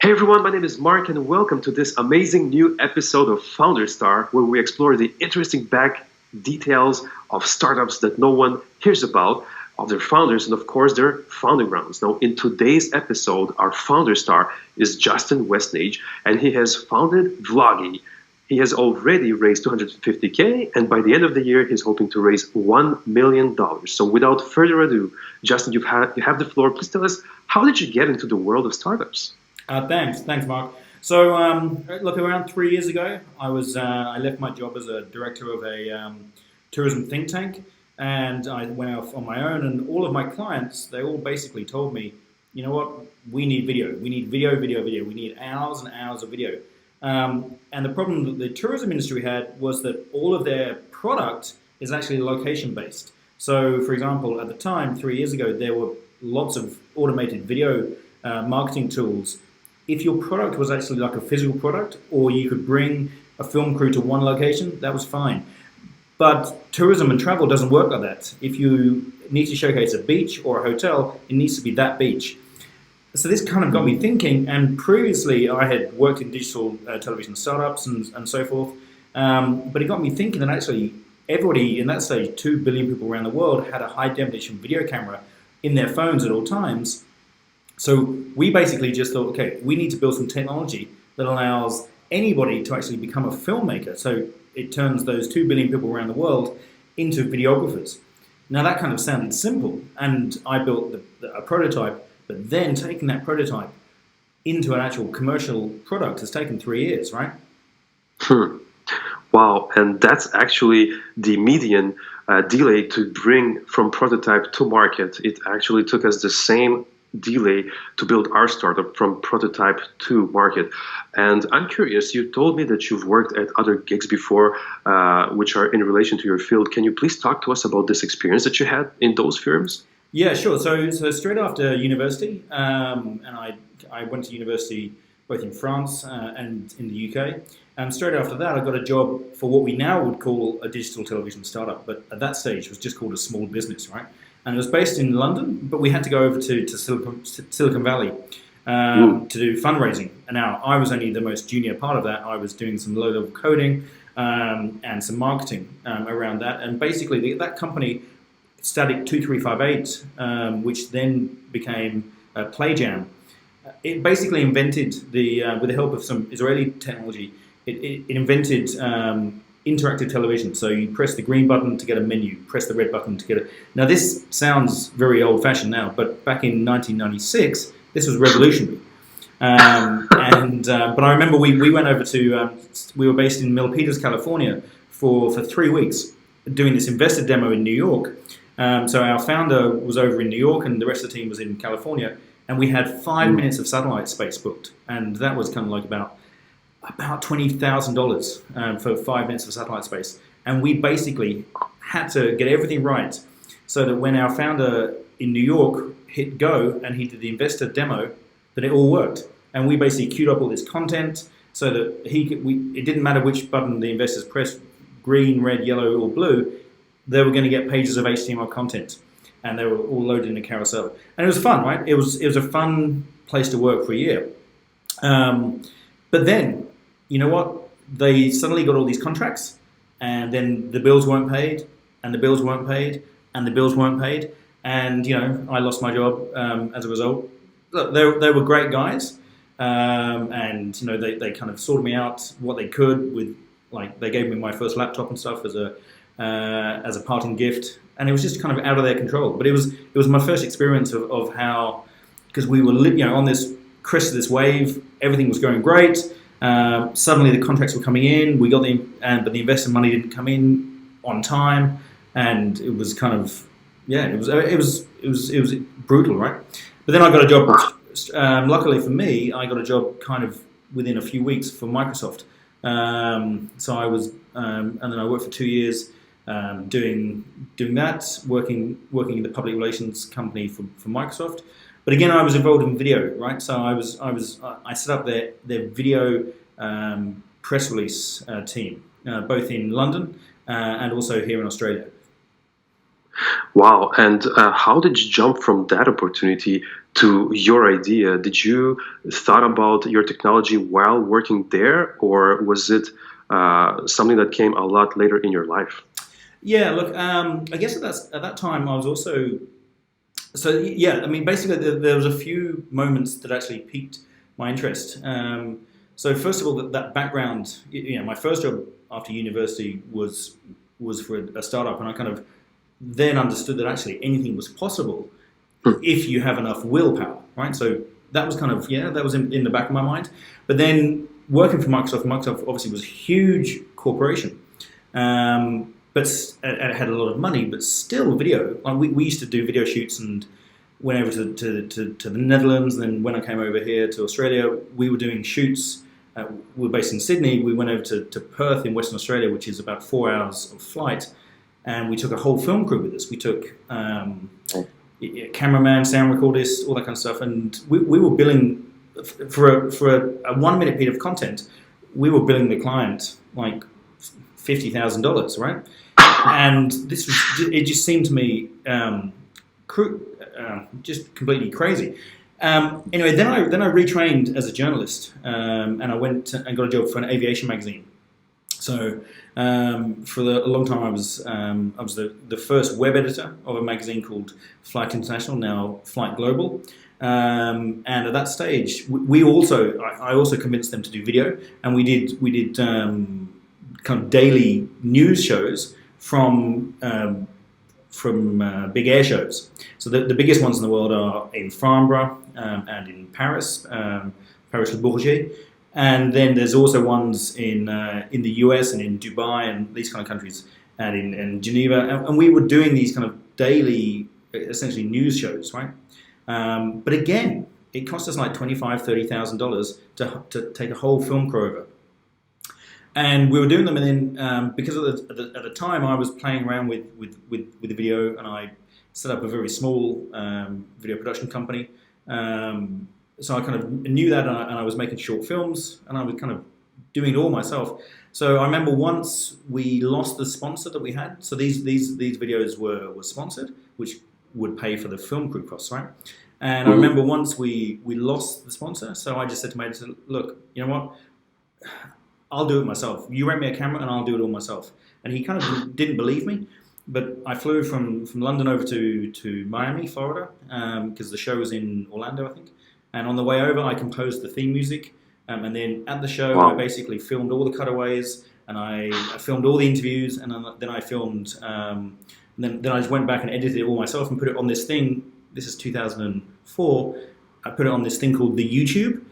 Hey everyone, my name is Mark and welcome to this amazing new episode of FounderStar where we explore the interesting back details of startups that no one hears about, of their founders and of course their founding grounds. Now in today's episode, our FounderStar is Justin Wastnage and he has founded Vloggi. He has already raised $250K and by the end of the year he's hoping to raise $1 million. So without further ado, Justin, you have the floor. Please tell us, how did you get into the world of startups? Thanks, Mark. So, look, around 3 years ago, I left my job as a director of a tourism think tank, and I went off on my own. And all of my clients, they all basically told me, you know what, we need video. We need video. We need hours and hours of video. And the problem that the tourism industry had was that all of their product is actually location-based. So, for example, at the time, 3 years ago, there were lots of automated video marketing tools. If your product was actually like a physical product, or you could bring a film crew to one location, that was fine. But tourism and travel doesn't work like that. If you need to showcase a beach or a hotel, it needs to be that beach. So this kind of got me thinking, and previously I had worked in digital television startups and so forth, but it got me thinking that actually everybody in that stage, 2 billion people around the world, had a high definition video camera in their phones at all times. So we basically just thought, okay, we need to build some technology that allows anybody to actually become a filmmaker. So it turns those 2 billion people around the world into videographers. Now that kind of sounded simple, and I built a prototype, but then taking that prototype into an actual commercial product has taken 3 years, right? Wow, and that's actually the median delay to bring from prototype to market. It actually took us the same delay to build our startup from prototype to market. And I'm curious, you told me that you've worked at other gigs before, which are in relation to your field. Can you please talk to us about this experience that you had in those firms? Yeah, sure. So straight after university, and I went to university both in France and in the UK. And straight after that, I got a job for what we now would call a digital television startup, but at that stage it was just called a small business, right? And it was based in London, but we had to go over to Silicon Valley to do fundraising. And now I was only the most junior part of that. I was doing some low-level coding and some marketing around that. And basically that company, Static 2358, which then became PlayJam, it basically invented, with the help of some Israeli technology, it invented interactive television. So you press the green button to get a menu, press the red button to get a... Now this sounds very old-fashioned now, but back in 1996, this was revolutionary. But I remember we went over to... we were based in Milpitas, California for 3 weeks doing this investor demo in New York. So our founder was over in New York and the rest of the team was in California, and we had 5 minutes of satellite space booked, and that was kind of like about $20,000 for 5 minutes of satellite space. And we basically had to get everything right so that when our founder in New York hit go and he did the investor demo, that it all worked. And we basically queued up all this content so that it didn't matter which button the investors pressed, green, red, yellow, or blue, they were going to get pages of HTML content. And they were all loaded in a carousel. And it was fun, right? It was a fun place to work for a year. But then, you know what? They suddenly got all these contracts, and then the bills weren't paid, and the bills weren't paid, and the bills weren't paid, and I lost my job as a result. Look, they were great guys, and they kind of sorted me out what they could with, like, they gave me my first laptop and stuff as a parting gift, and it was just kind of out of their control. But it was my first experience of how, because we were on this crest of this wave, everything was going great. Suddenly the contracts were coming in. We got but the investor money didn't come in on time, and it was kind of it was brutal, right? But then I got a job. Luckily for me, I got a job kind of within a few weeks for Microsoft. So I was, and then I worked for 2 years doing that, working in the public relations company for Microsoft. But again, I was involved in video, right? So I set up their video press release team, both in London and also here in Australia. Wow, and how did you jump from that opportunity to your idea, did you thought about your technology while working there, or was it something that came a lot later in your life? Yeah, look, I guess at that time I was also, so yeah, I mean, basically there was a few moments that actually piqued my interest. So first of all, that background, my first job after university was for a startup, and I kind of then understood that actually anything was possible if you have enough willpower, right? So that was kind of, that was in the back of my mind. But then working for Microsoft obviously was a huge corporation, but it had a lot of money, but still video. Like we used to do video shoots and went over to the Netherlands. And then when I came over here to Australia, we were doing shoots. We were based in Sydney. We went over to Perth in Western Australia, which is about 4 hours of flight. And we took a whole film crew with us. We took cameraman, sound recordist, all that kind of stuff. And we were billing for a 1 minute bit of content. We were billing the client like $50,000, right? And it just seemed to me just completely crazy. Anyway, then I retrained as a journalist, and I went and got a job for an aviation magazine. So for a long time, I was the first web editor of a magazine called Flight International, now Flight Global. And at that stage, I also convinced them to do video, and we did kind of daily news shows from big air shows. So the biggest ones in the world are in Farnborough and in Paris, Paris Le Bourget. And then there's also ones in the US and in Dubai and these kind of countries, and in Geneva. And we were doing these kind of daily, essentially news shows, right? But again, it cost us like $25,000-$30,000 to take a whole film crew over. And we were doing them, and then because at the time I was playing around with the video, and I set up a very small video production company. So I kind of knew that, and I was making short films, and I was kind of doing it all myself. So I remember once we lost the sponsor that we had. So these videos were sponsored, which would pay for the film crew costs, right? And I remember once we lost the sponsor, so I just said to my editor, look, you know what? I'll do it myself. You rent me a camera and I'll do it all myself. And he kind of didn't believe me, but I flew from London over to Miami, Florida, because the show was in Orlando, I think. And on the way over, I composed the theme music. And then at the show, I basically filmed all the cutaways, and I filmed all the interviews, and then I filmed, then I just went back and edited it all myself and put it on this thing. This is 2004. I put it on this thing called the YouTube.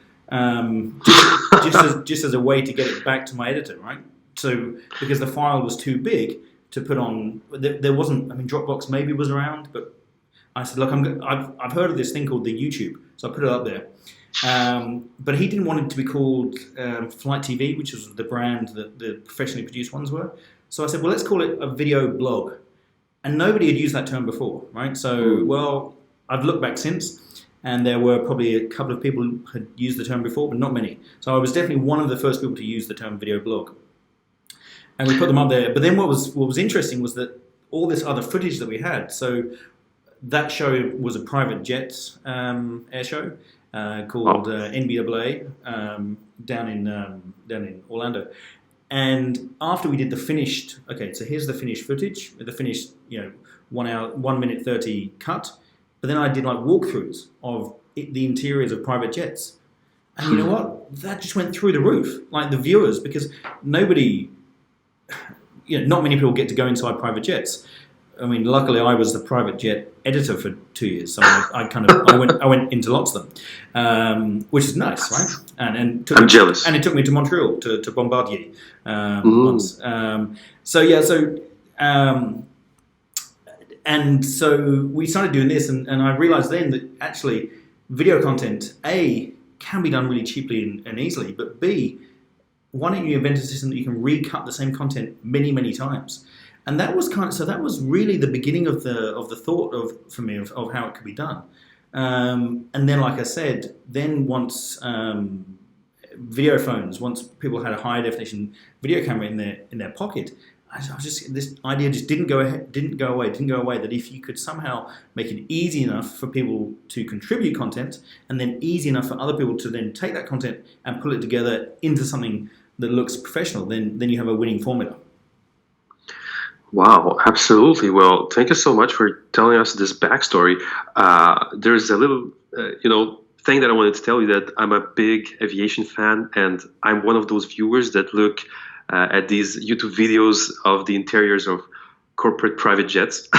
Just as a way to get it back to my editor, right? So because the file was too big to put on, there wasn't. I mean, Dropbox maybe was around, but I said, look, I've heard of this thing called the YouTube, so I put it up there. But he didn't want it to be called Flight TV, which was the brand that the professionally produced ones were. So I said, well, let's call it a video blog, and nobody had used that term before, right? So well, I've looked back since. And there were probably a couple of people who had used the term before, but not many. So I was definitely one of the first people to use the term video blog. And we put them up there. But then what was interesting was that all this other footage that we had. So that show was a private jet air show called NBAA down in Orlando. And after we did the finished, so here's the finished footage, the finished 1 minute 30 cut. But then I did like walkthroughs of the interiors of private jets. And you know what? That just went through the roof. Like the viewers, because nobody, not many people get to go inside private jets. I mean, luckily I was the private jet editor for 2 years. So I went into lots of them, which is nice, right? I'm jealous. And it took me to Montreal, to Bombardier once. And so we started doing this, and I realized then that actually video content, A, can be done really cheaply and easily, but B, why don't you invent a system that you can recut the same content many, many times? And that was that was really the beginning of the thought for me of how it could be done. And then, like I said, then once video phones, once people had a high definition video camera in their pocket, this idea just didn't go away. That if you could somehow make it easy enough for people to contribute content, and then easy enough for other people to then take that content and pull it together into something that looks professional, then you have a winning formula. Wow, absolutely. Well, thank you so much for telling us this backstory. There's a little, thing that I wanted to tell you, that I'm a big aviation fan, and I'm one of those viewers that look at these YouTube videos of the interiors of corporate private jets.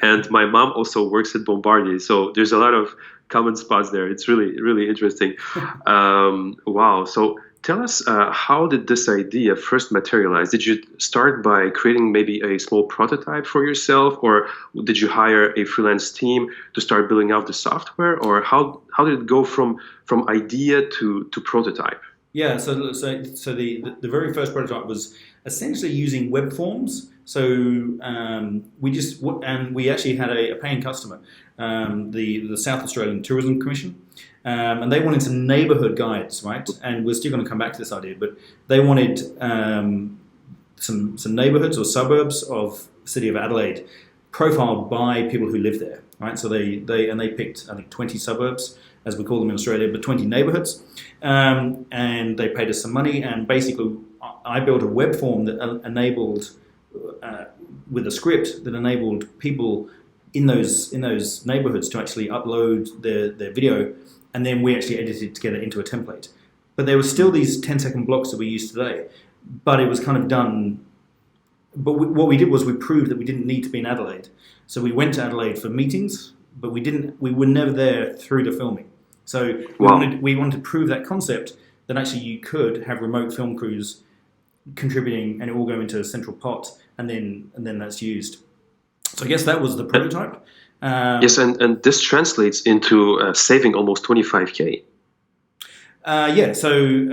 And my mom also works at Bombardier, so there's a lot of common spots there. It's really, really interesting. Wow. So tell us, how did this idea first materialize? Did you start by creating maybe a small prototype for yourself, or did you hire a freelance team to start building out the software, or how did it go from idea to prototype? Yeah, so the very first prototype was essentially using web forms. So we actually had a paying customer, the South Australian Tourism Commission, and they wanted some neighbourhood guides, right? And we're still going to come back to this idea, but they wanted some neighbourhoods or suburbs of the city of Adelaide profiled by people who live there, right? So they picked, I think, 20 suburbs, as we call them in Australia, but 20 neighbourhoods, and they paid us some money, and basically I built a web form that enabled, with a script that enabled people in those neighbourhoods to actually upload their video, and then we actually edited it together into a template. But there were still these 10-second blocks that we use today, but it was kind of done. But what we did was we proved that we didn't need to be in Adelaide. So we went to Adelaide for meetings, but we were never there through the filming. So we wanted to prove that concept, that actually you could have remote film crews contributing, and it all go into a central pot, and then that's used. So I guess that was the prototype. Yes, and this translates into saving almost 25K. Yeah. So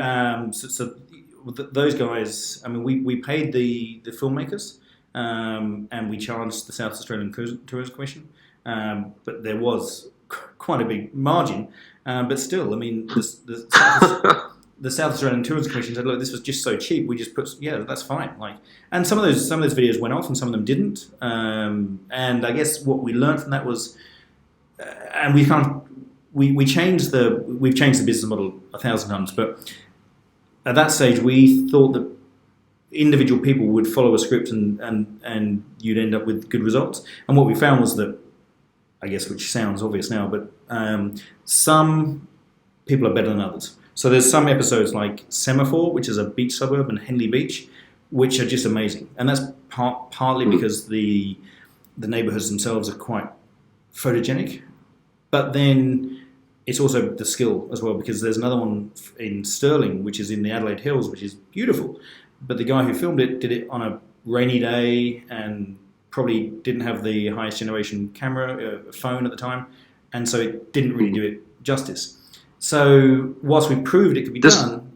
those guys, I mean, we paid the filmmakers, and we charged the South Australian Tourism Commission, but there was quite a big margin. But still, I mean, the South Australian Tourism Commission said, "Look, this was just so cheap. We just put, yeah, that's fine." Like, and some of those videos went off, and some of them didn't. And I guess what we learned from that was, and we've changed the business model 1,000 times, but at that stage, we thought that individual people would follow a script, and you'd end up with good results. And what we found was that, I guess, which sounds obvious now, but some people are better than others. So there's some episodes like Semaphore, which is a beach suburb, and Henley Beach, which are just amazing. And that's partly because the neighbourhoods themselves are quite photogenic, but then it's also the skill as well, because there's another one in Stirling, which is in the Adelaide Hills, which is beautiful. But the guy who filmed it did it on a rainy day and probably didn't have the highest generation camera, phone at the time, and so it didn't really do it justice. So whilst we proved it could be done,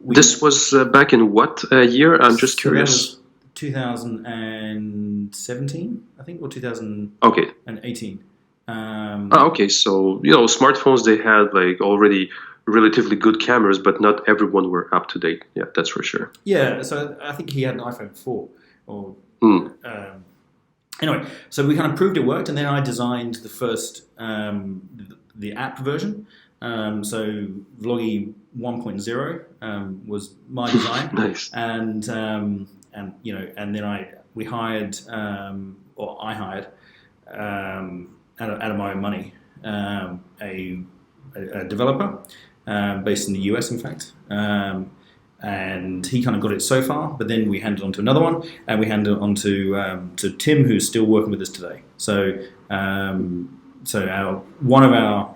this was back in what year? I'm just curious. That was 2017, I think, or 2018. Okay, so smartphones, they had like already relatively good cameras, but not everyone were up to date. Yeah, that's for sure. Yeah, so I think he had an iPhone 4 or. Anyway, so we kind of proved it worked, and then I designed the first the app version. So Vloggi 1.0 was my design. Nice. And then I hired out of my own money a developer based in the US, in fact. And he kind of got it so far, but then we handed on to another one, and we handed it on to Tim, who's still working with us today. So one of our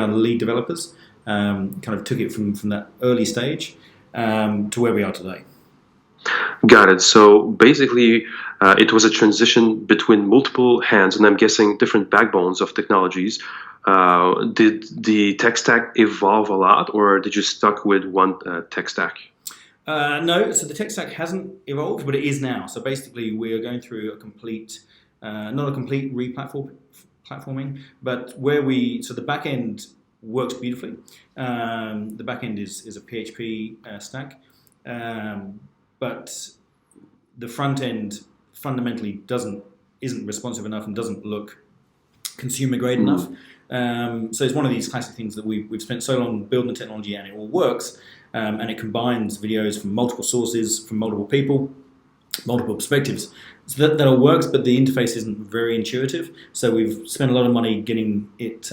lead developers kind of took it from that early stage to where we are today. Got it. So basically, it was a transition between multiple hands, and I'm guessing different backbones of technologies. Did the tech stack evolve a lot, or did you stuck with one tech stack? No, so the tech stack hasn't evolved, but it is now. So basically, we are going through a complete, not a complete platforming, but so the back end works beautifully. The back end is a PHP stack, but the front end fundamentally isn't responsive enough and doesn't look consumer grade enough. So it's one of these classic things that we've spent so long building the technology and it all works, and it combines videos from multiple sources, from multiple people, multiple perspectives. So that all works, but the interface isn't very intuitive. So we've spent a lot of money getting it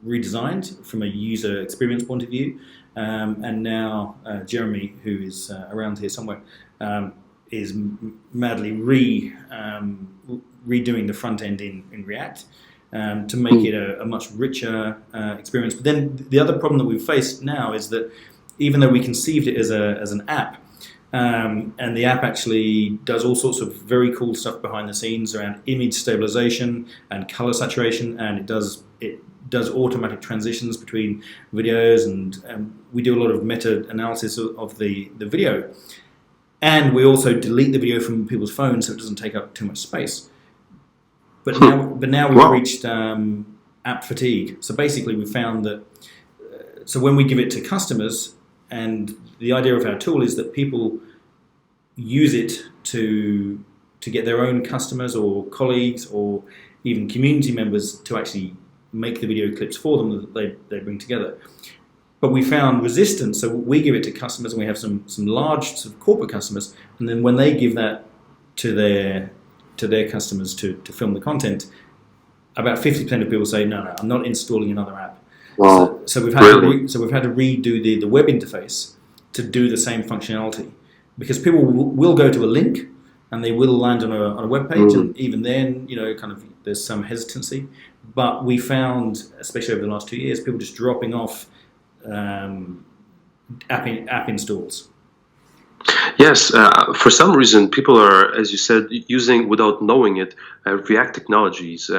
redesigned from a user experience point of view. And now Jeremy, who is around here somewhere, is madly redoing the front end in React to make it a much richer experience. But then the other problem that we've faced now is that even though we conceived it as an app, and the app actually does all sorts of very cool stuff behind the scenes around image stabilization and color saturation, and it does automatic transitions between videos, and we do a lot of meta-analysis of the video. And we also delete the video from people's phones so it doesn't take up too much space. But now we've reached app fatigue. So basically we found that, so when we give it to customers, and the idea of our tool is that people use it to get their own customers or colleagues or even community members to actually make the video clips for them that they bring together. But we found resistance, so we give it to customers, and we have some large sort of corporate customers, and then when they give that to their customers to film the content, about 50% of people say, no, I'm not installing another app. Wow. So we've had to redo the web interface to do the same functionality, because people will go to a link and they will land on a web page, and even then, kind of there's some hesitancy. But we found, especially over the last 2 years, people just dropping off app installs. Yes, for some reason, people are, as you said, using without knowing it React technologies.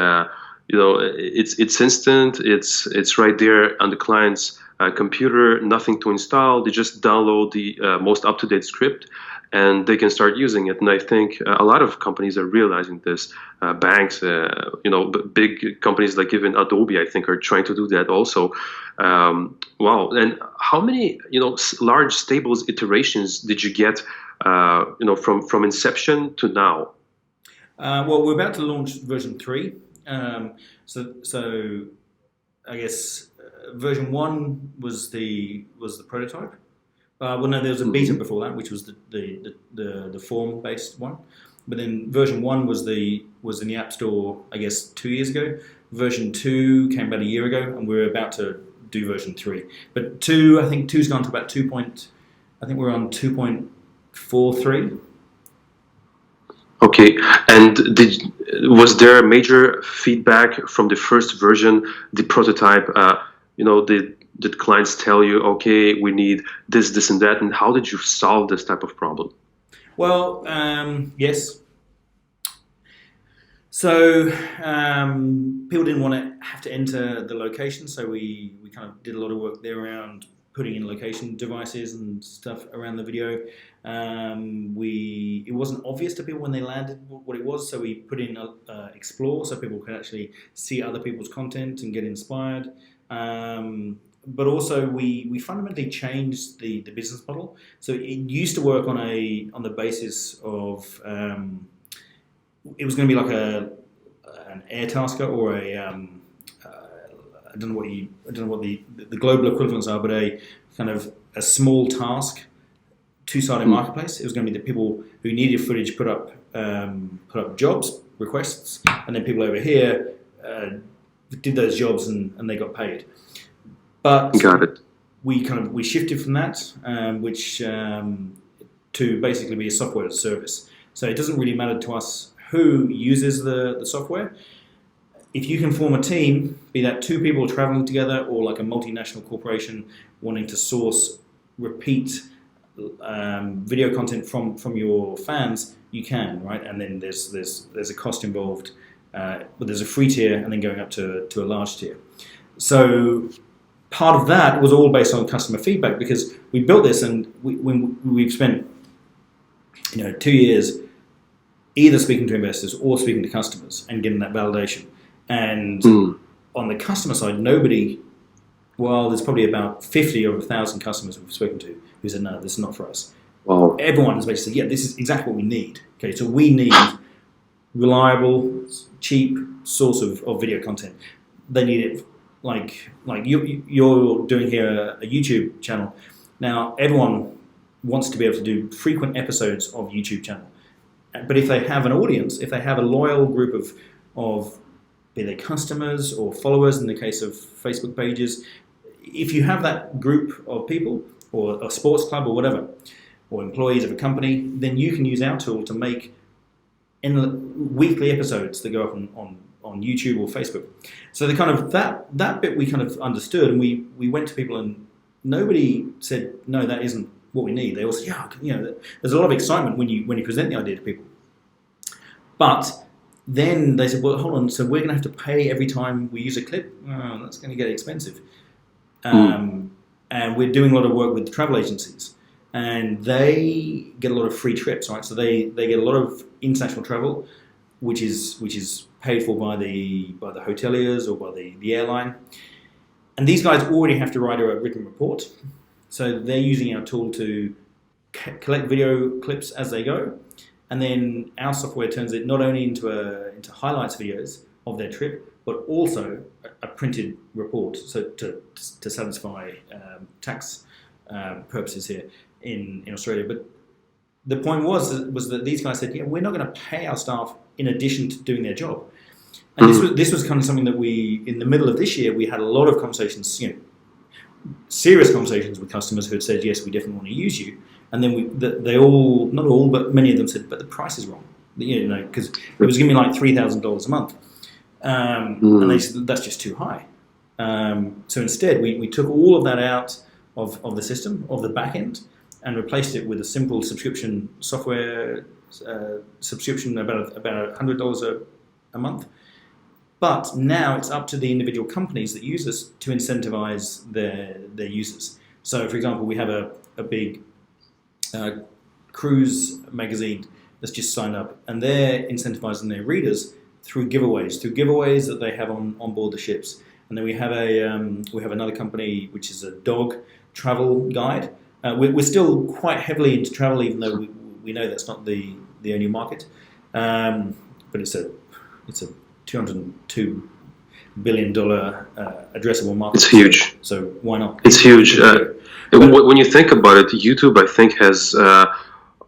It's instant. It's right there on the client's computer. Nothing to install. They just download the most up-to-date script, and they can start using it. And I think a lot of companies are realizing this. Banks, big companies like even Adobe, I think, are trying to do that also. Wow! And how many large stables iterations did you get from inception to now? Well, we're about to launch version 3. So I guess version 1 was the prototype. Well, no, there was a beta before that, which was the form-based one. But then version 1 was in the App Store, I guess, 2 years ago. Version 2 came about a year ago, and we're about to do version 3. But I think 2's gone to about 2. I think we're on 2.43. Okay, and was there major feedback from the first version, the prototype? Did clients tell you, okay, we need this, and that, and how did you solve this type of problem? Well, yes. So people didn't want to have to enter the location, so we kind of did a lot of work there around putting in location devices and stuff around the video. It wasn't obvious to people when they landed what it was, so we put in Explore so people could actually see other people's content and get inspired. But also we fundamentally changed the business model. So it used to work on the basis of it was going to be like an Airtasker or I don't know what the global equivalents are, but a kind of a small task, two-sided marketplace. It was going to be the people who needed footage put up jobs requests, and then people over here did those jobs and they got paid. But got it. We shifted from that, to basically be a software as a service. So it doesn't really matter to us who uses the software. If you can form a team, be that 2 people traveling together or like a multinational corporation wanting to source repeat video content from your fans, you can, right? And then there's a cost involved, but there's a free tier and then going up to a large tier. So part of that was all based on customer feedback, because we built this and we've spent 2 years either speaking to investors or speaking to customers and getting that validation. And on the customer side, there's probably about 50 or 1,000 customers we've spoken to who said, no, this is not for us. Wow. Everyone has basically said, yeah, this is exactly what we need. Okay, so we need reliable, cheap source of video content. They need it like you're doing here a YouTube channel. Now, everyone wants to be able to do frequent episodes of YouTube channel. But if they have an audience, if they have a loyal group of be they customers or followers in the case of Facebook pages, if you have that group of people or a sports club or whatever, or employees of a company, then you can use our tool to make weekly episodes that go up on YouTube or Facebook. So the kind of that bit we kind of understood, and we went to people and nobody said, no, that isn't what we need. They all said, yeah, there's a lot of excitement when you present the idea to people. But then they said, well, hold on, so we're going to have to pay every time we use a clip? Oh, that's going to get expensive. And we're doing a lot of work with travel agencies, and they get a lot of free trips, right? So they get a lot of international travel, which is paid for by the hoteliers or by the airline. And these guys already have to write a written report. So they're using our tool to collect video clips as they go. And then our software turns it not only into highlights videos of their trip, but also a printed report, so to satisfy tax purposes here in Australia. But the point was that these guys said, yeah, we're not going to pay our staff in addition to doing their job. And this was kind of something that we, in the middle of this year, we had a lot of conversations, serious conversations with customers who had said, yes, we definitely want to use you. And then they all, not all, but many of them said, but the price is wrong, because it was going to be like $3,000 a month. And they said, that's just too high. So instead, we took all of that out of the system, of the back end, and replaced it with a simple subscription software subscription, about $100 a month. But now it's up to the individual companies that use us to incentivize their users. So, for example, we have a big cruise magazine that's just signed up, and they're incentivizing their readers through giveaways that they have on board the ships. And then we have another company which is a dog travel guide. We're still quite heavily into travel, even though we know that's not the only market. But it's a $202 billion addressable market. It's huge. So why not? It's huge. When you think about it, YouTube, I think, has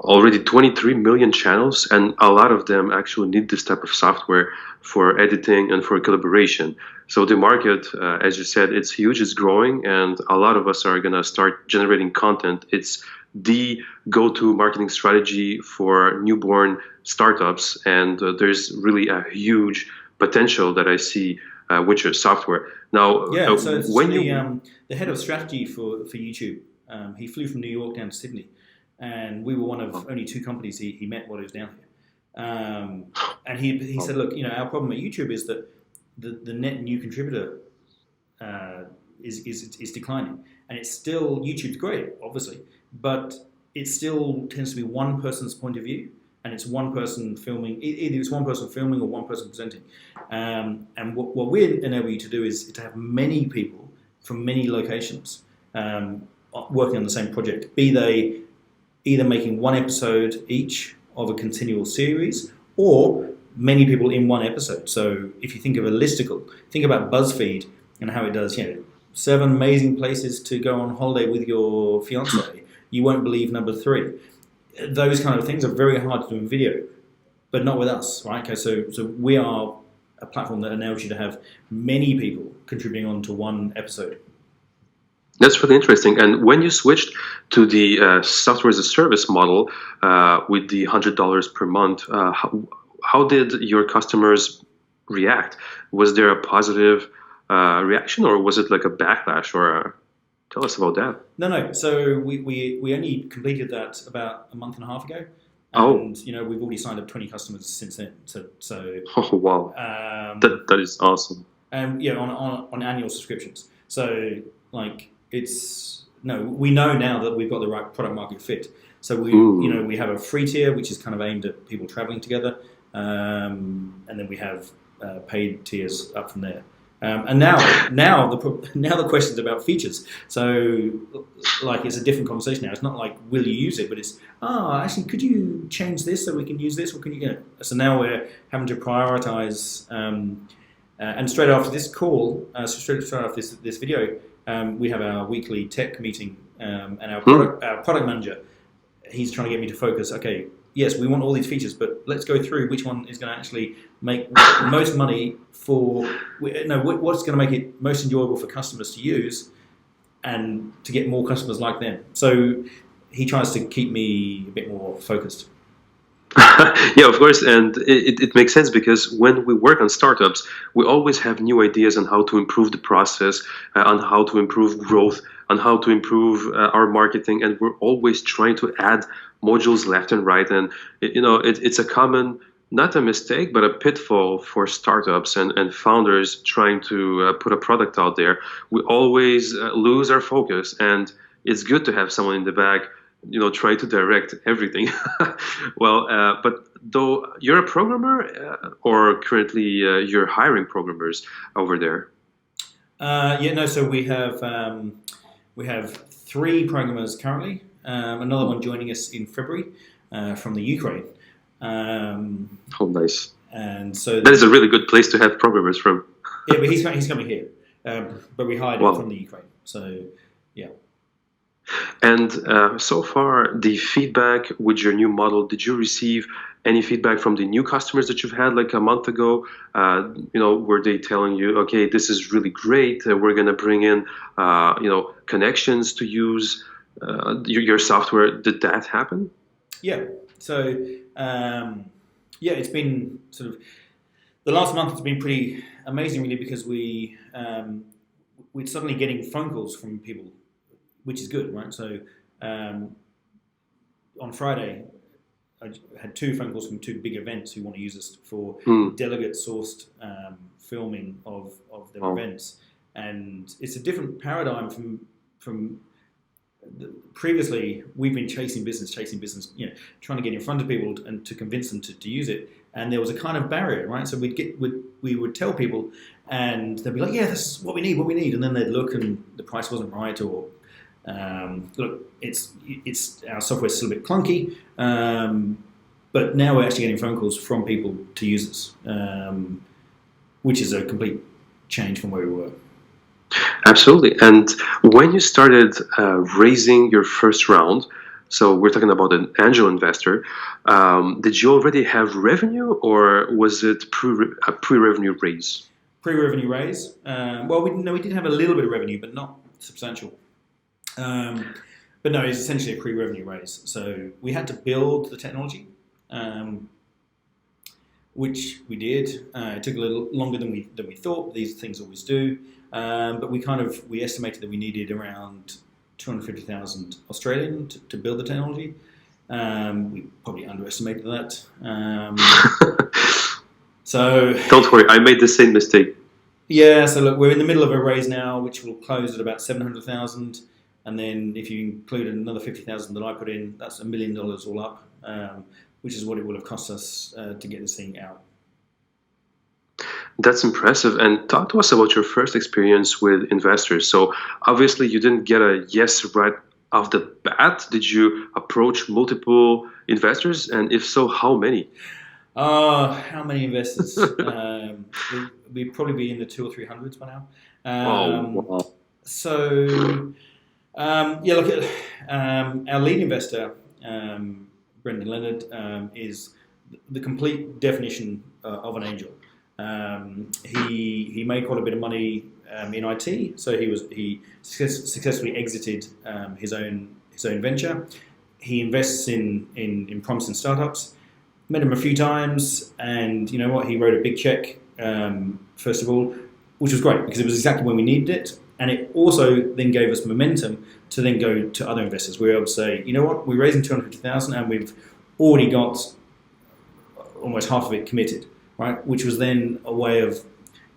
already 23 million channels, and a lot of them actually need this type of software for editing and for collaboration. So the market, as you said, it's huge, it's growing, and a lot of us are going to start generating content. It's the go-to marketing strategy for newborn startups, and there's really a huge potential that I see with your software. Now, the head of strategy for YouTube, he flew from New York down to Sydney, and we were one of only two companies he met while he was down here. And he said, look, our problem at YouTube is that the net new contributor is declining, and it's still, YouTube's great, obviously, but it still tends to be one person's point of view. And it's one person filming, either it's one person filming or one person presenting. And what we enable you to do is to have many people from many locations working on the same project, be they either making one episode each of a continual series or many people in one episode. So if you think of a listicle, think about BuzzFeed and how it does, 7 amazing places to go on holiday with your fiance. You won't believe number 3. Those kind of things are very hard to do in video, but not with us, right? Okay, so we are a platform that enables you to have many people contributing on to one episode. That's really interesting. And when you switched to the software as a service model with the $100 per month, how did your customers react? Was there a positive reaction, or was it like a backlash? Or tell us about that. No. So we only completed that about a month and a half ago. And, we've already signed up 20 customers since then. So oh, wow. That is awesome. And on annual subscriptions. So we know now that we've got the right product market fit. So we have a free tier, which is kind of aimed at people traveling together. And then we have paid tiers up from there. And now the question's about features. So, like, it's a different conversation now. It's not like, will you use it, but it's, actually, could you change this so we can use this, or can you? So now we're having to prioritize. And straight after this call, straight after this video, we have our weekly tech meeting, and our product manager, he's trying to get me to focus. Okay, yes, we want all these features, but let's go through which one is going to actually make the most money what's going to make it most enjoyable for customers to use and to get more customers like them. So he tries to keep me a bit more focused. Yeah, of course, and it makes sense because when we work on startups, we always have new ideas on how to improve the process, on how to improve growth, on how to improve our marketing, and we're always trying to add modules left and right. And it's a common, not a mistake, but a pitfall for startups and founders trying to put a product out there. We always lose our focus, and it's good to have someone in the back try to direct everything. Well, but though you're a programmer, or currently you're hiring programmers over there? So we have 3 programmers currently. Another one joining us in February from the Ukraine. Oh, nice. And so that is a really good place to have programmers from. Yeah, but he's coming here. But we hired him from the Ukraine. So, yeah. And so far, the feedback with your new model, did you receive any feedback from the new customers that you've had like a month ago? Were they telling you, okay, this is really great, we're going to bring in, connections to use your software? Did that happen? Yeah. So, it's been sort of, the last month has been pretty amazing really, because we're suddenly getting phone calls from people, which is good, right? So on Friday, I had 2 phone calls from 2 big events who want to use us for delegate-sourced filming of their events. And it's a different paradigm from previously. We've been chasing business, trying to get in front of people and to convince them to use it. And there was a kind of barrier, right? So we would tell people, and they'd be like, yeah, this is what we need. And then they'd look and the price wasn't right, or look, it's our software's still a bit clunky, but now we're actually getting phone calls from people to use this, which is a complete change from where we were. Absolutely. And when you started raising your first round, so we're talking about an angel investor, did you already have revenue, or was it a pre-revenue raise? Pre-revenue raise. We did have a little bit of revenue, but not substantial. But no, it's essentially a pre-revenue raise. So we had to build the technology, which we did. It took a little longer than we thought. These things always do. But we estimated that we needed around 250,000 Australian to build the technology. We probably underestimated that. So don't worry, I made the same mistake. Yeah. So look, we're in the middle of a raise now, which will close at about 700,000. And then if you include another 50,000 that I put in, that's $1 million all up, which is what it will have cost us to get this thing out. That's impressive. And talk to us about your first experience with investors. So obviously you didn't get a yes right off the bat. Did you approach multiple investors? And if so, how many? How many investors? We'd probably be in the 200 or 300s by now. Wow. So... look at our lead investor, Brendan Leonard, is the complete definition of an angel. He made quite a bit of money in IT, so he successfully exited his own venture. He invests in promising startups. Met him a few times, and you know what? He wrote a big check first of all, which was great because it was exactly when we needed it. And it also then gave us momentum to then go to other investors. We were able to say, you know what, we're raising 250,000 and we've already got almost half of it committed, right? Which was then a way of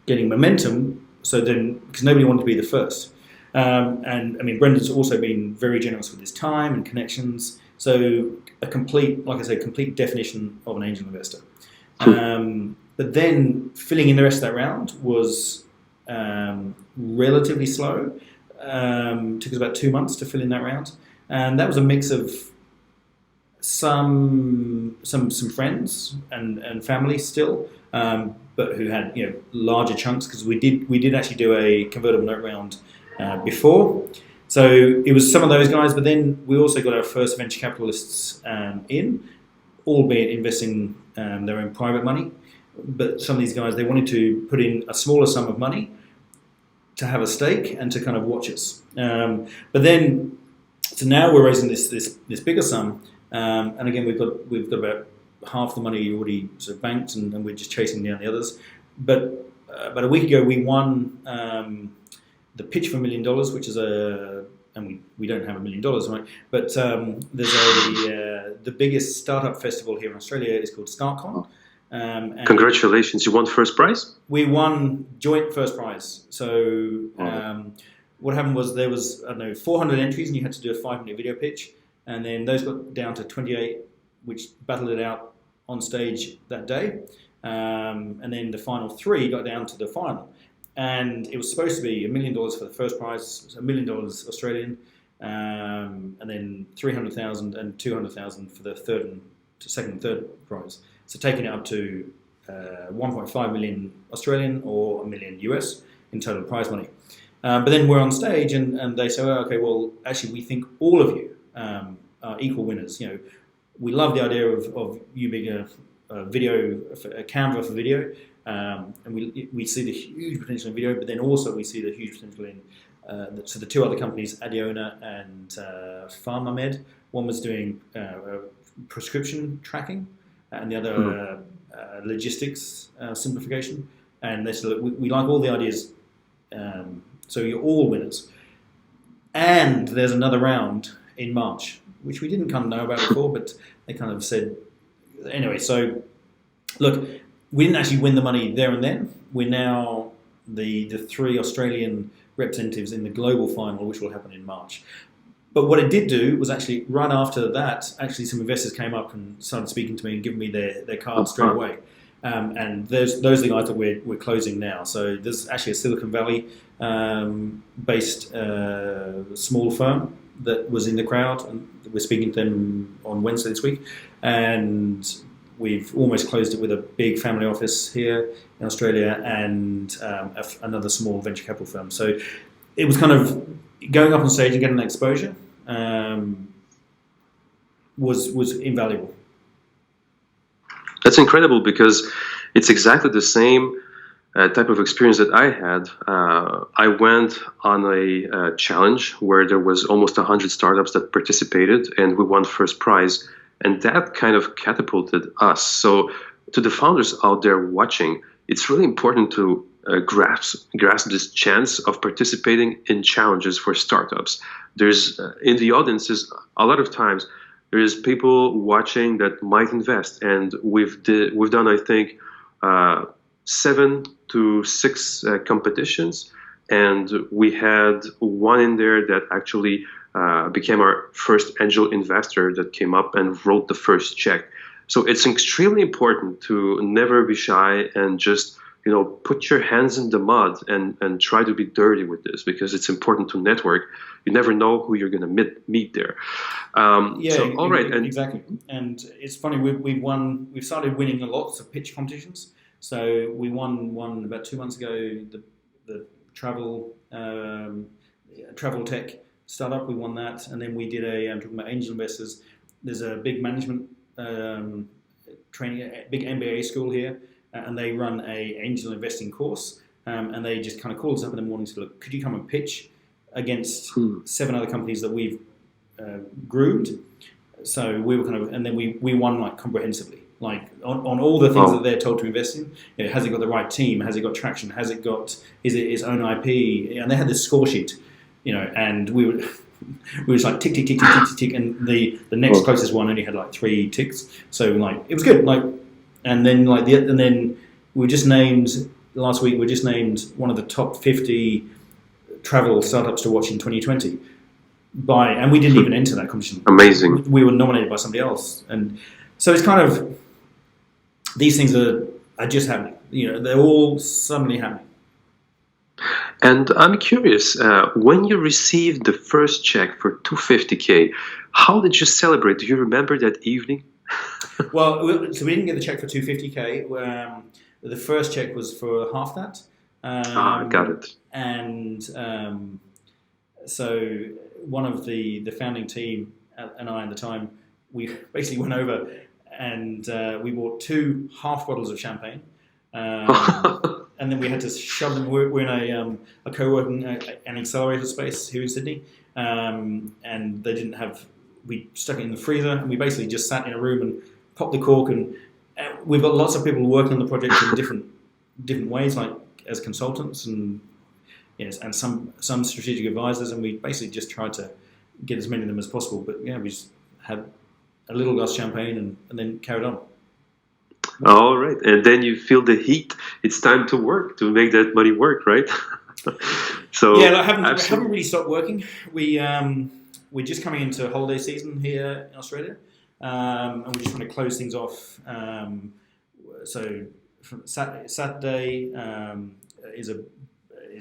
getting momentum. So then, because nobody wanted to be the first. And I mean, Brendan's also been very generous with his time and connections. So a complete, like I say, complete definition of an angel investor. But then filling in the rest of that round was relatively slow. Took us about 2 months to fill in that round, and that was a mix of some friends and family still, but who had larger chunks, because we did actually do a convertible note round before. So it was some of those guys, but then we also got our first venture capitalists in, albeit investing their own private money. But some of these guys, they wanted to put in a smaller sum of money to have a stake and to kind of watch us. But then, so now we're raising this bigger sum, and again we've got about half the money already sort of banked, and we're just chasing down the others. But about a week ago, we won the pitch for $1 million, which is and we don't have $1 million, right? But there's the biggest startup festival here in Australia is called StartCon. And congratulations! You won first prize. We won joint first prize. So what happened was there was 400 entries, and you had to do a 5-minute video pitch, and then those got down to 28, which battled it out on stage that day, and then the final 3 got down to the final, and it was supposed to be $1 million for the first prize, $1 million Australian, and then 300,000 and 200,000 for the second and third prize. So taking it up to 1.5 million Australian or $1 million US in total prize money. But then we're on stage, and they say, okay, well, actually, we think all of you are equal winners. We love the idea of you being a camera for video, and we see the huge potential in video, but then also we see the huge potential in so the 2 other companies, Adiona and PharmaMed. One was doing prescription tracking, and the other logistics simplification. And they said, look, we like all the ideas, so you're all winners. And there's another round in March, which we didn't kind of know about before, but they kind of said, anyway, so look, we didn't actually win the money there and then. We're now the 3 Australian representatives in the global final, which will happen in March. But what it did do was actually, right after that, actually some investors came up and started speaking to me and giving me their cards straight away. And those are the guys that we're closing now. So there's actually a Silicon Valley based small firm that was in the crowd, and we're speaking to them on Wednesday this week. And we've almost closed it with a big family office here in Australia and another small venture capital firm. So it was kind of going up on stage and getting that exposure was invaluable. That's incredible, because it's exactly the same type of experience that I had. I went on a challenge where there was almost 100 startups that participated, and we won first prize, and that kind of catapulted us. So to the founders out there watching, it's really important to grasp this chance of participating in challenges for startups. There's in the audiences a lot of times there's people watching that might invest, and we've done, I think, 7 to 6 competitions, and we had one in there that actually became our first angel investor that came up and wrote the first check. So it's extremely important to never be shy and just put your hands in the mud and try to be dirty with this, because it's important to network. You never know who you're going to meet there. All right, exactly. And it's funny, we've started winning lots of pitch competitions. So we won one about 2 months ago, the travel tech startup. We won that, and then we did I'm talking about angel investors. There's a big management training, a big MBA school here. And they run a angel investing course, and they just kind of called us up in the morning and said, look, could you come and pitch against 7 other companies that we've groomed? So we were and then we won like comprehensively, like on all the things that they're told to invest in. Has it got the right team? Has it got traction? Is it its own IP? And they had this score sheet, and we were just like tick, tick, tick, tick, tick, tick, and the next closest one only had like 3 ticks. So like it was good, like. And then we were just named last week. We were just named one of the top 50 travel startups to watch in 2020. And we didn't even enter that competition. Amazing. We were nominated by somebody else, and so it's kind of these things are just happening. They're all suddenly happening. And I'm curious, when you received the first check for 250K, how did you celebrate? Do you remember that evening? Well, so we didn't get the check for 250K. The first check was for half that. Got it. And so one of the founding team and I at the time, we basically went over and we bought 2 half bottles of champagne. And then we had to shove them. We're in a co-working an accelerator space here in Sydney, and they didn't have. We stuck it in the freezer, and we basically just sat in a room and popped the cork. And we've got lots of people working on the project in different ways, like as consultants and and some strategic advisors. And we basically just tried to get as many of them as possible. But yeah, we just had a little glass of champagne and then carried on. All right, and then you feel the heat. It's time to work to make that money work, right? So yeah, I haven't really stopped working. We're just coming into holiday season here in Australia, and we're just trying to close things off. So from Saturday is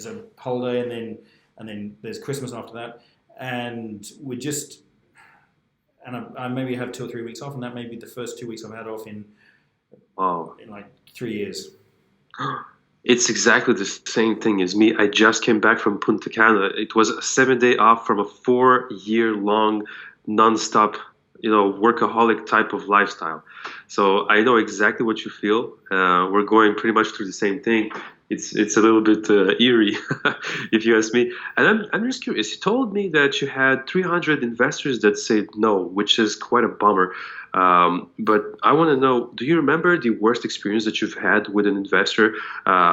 a holiday, and then there's Christmas after that, and we're just I maybe have 2 or 3 weeks off, and that may be the first 2 weeks I've had off in like 3 years. It's exactly the same thing as me. I just came back from Punta Cana. It was a 7-day off from a 4-year-long, non-stop, workaholic type of lifestyle. So I know exactly what you feel. We're going pretty much through the same thing. It's a little bit eerie, if you ask me. And I'm just curious. You told me that you had 300 investors that said no, which is quite a bummer. But I want to know, do you remember the worst experience that you've had with an investor?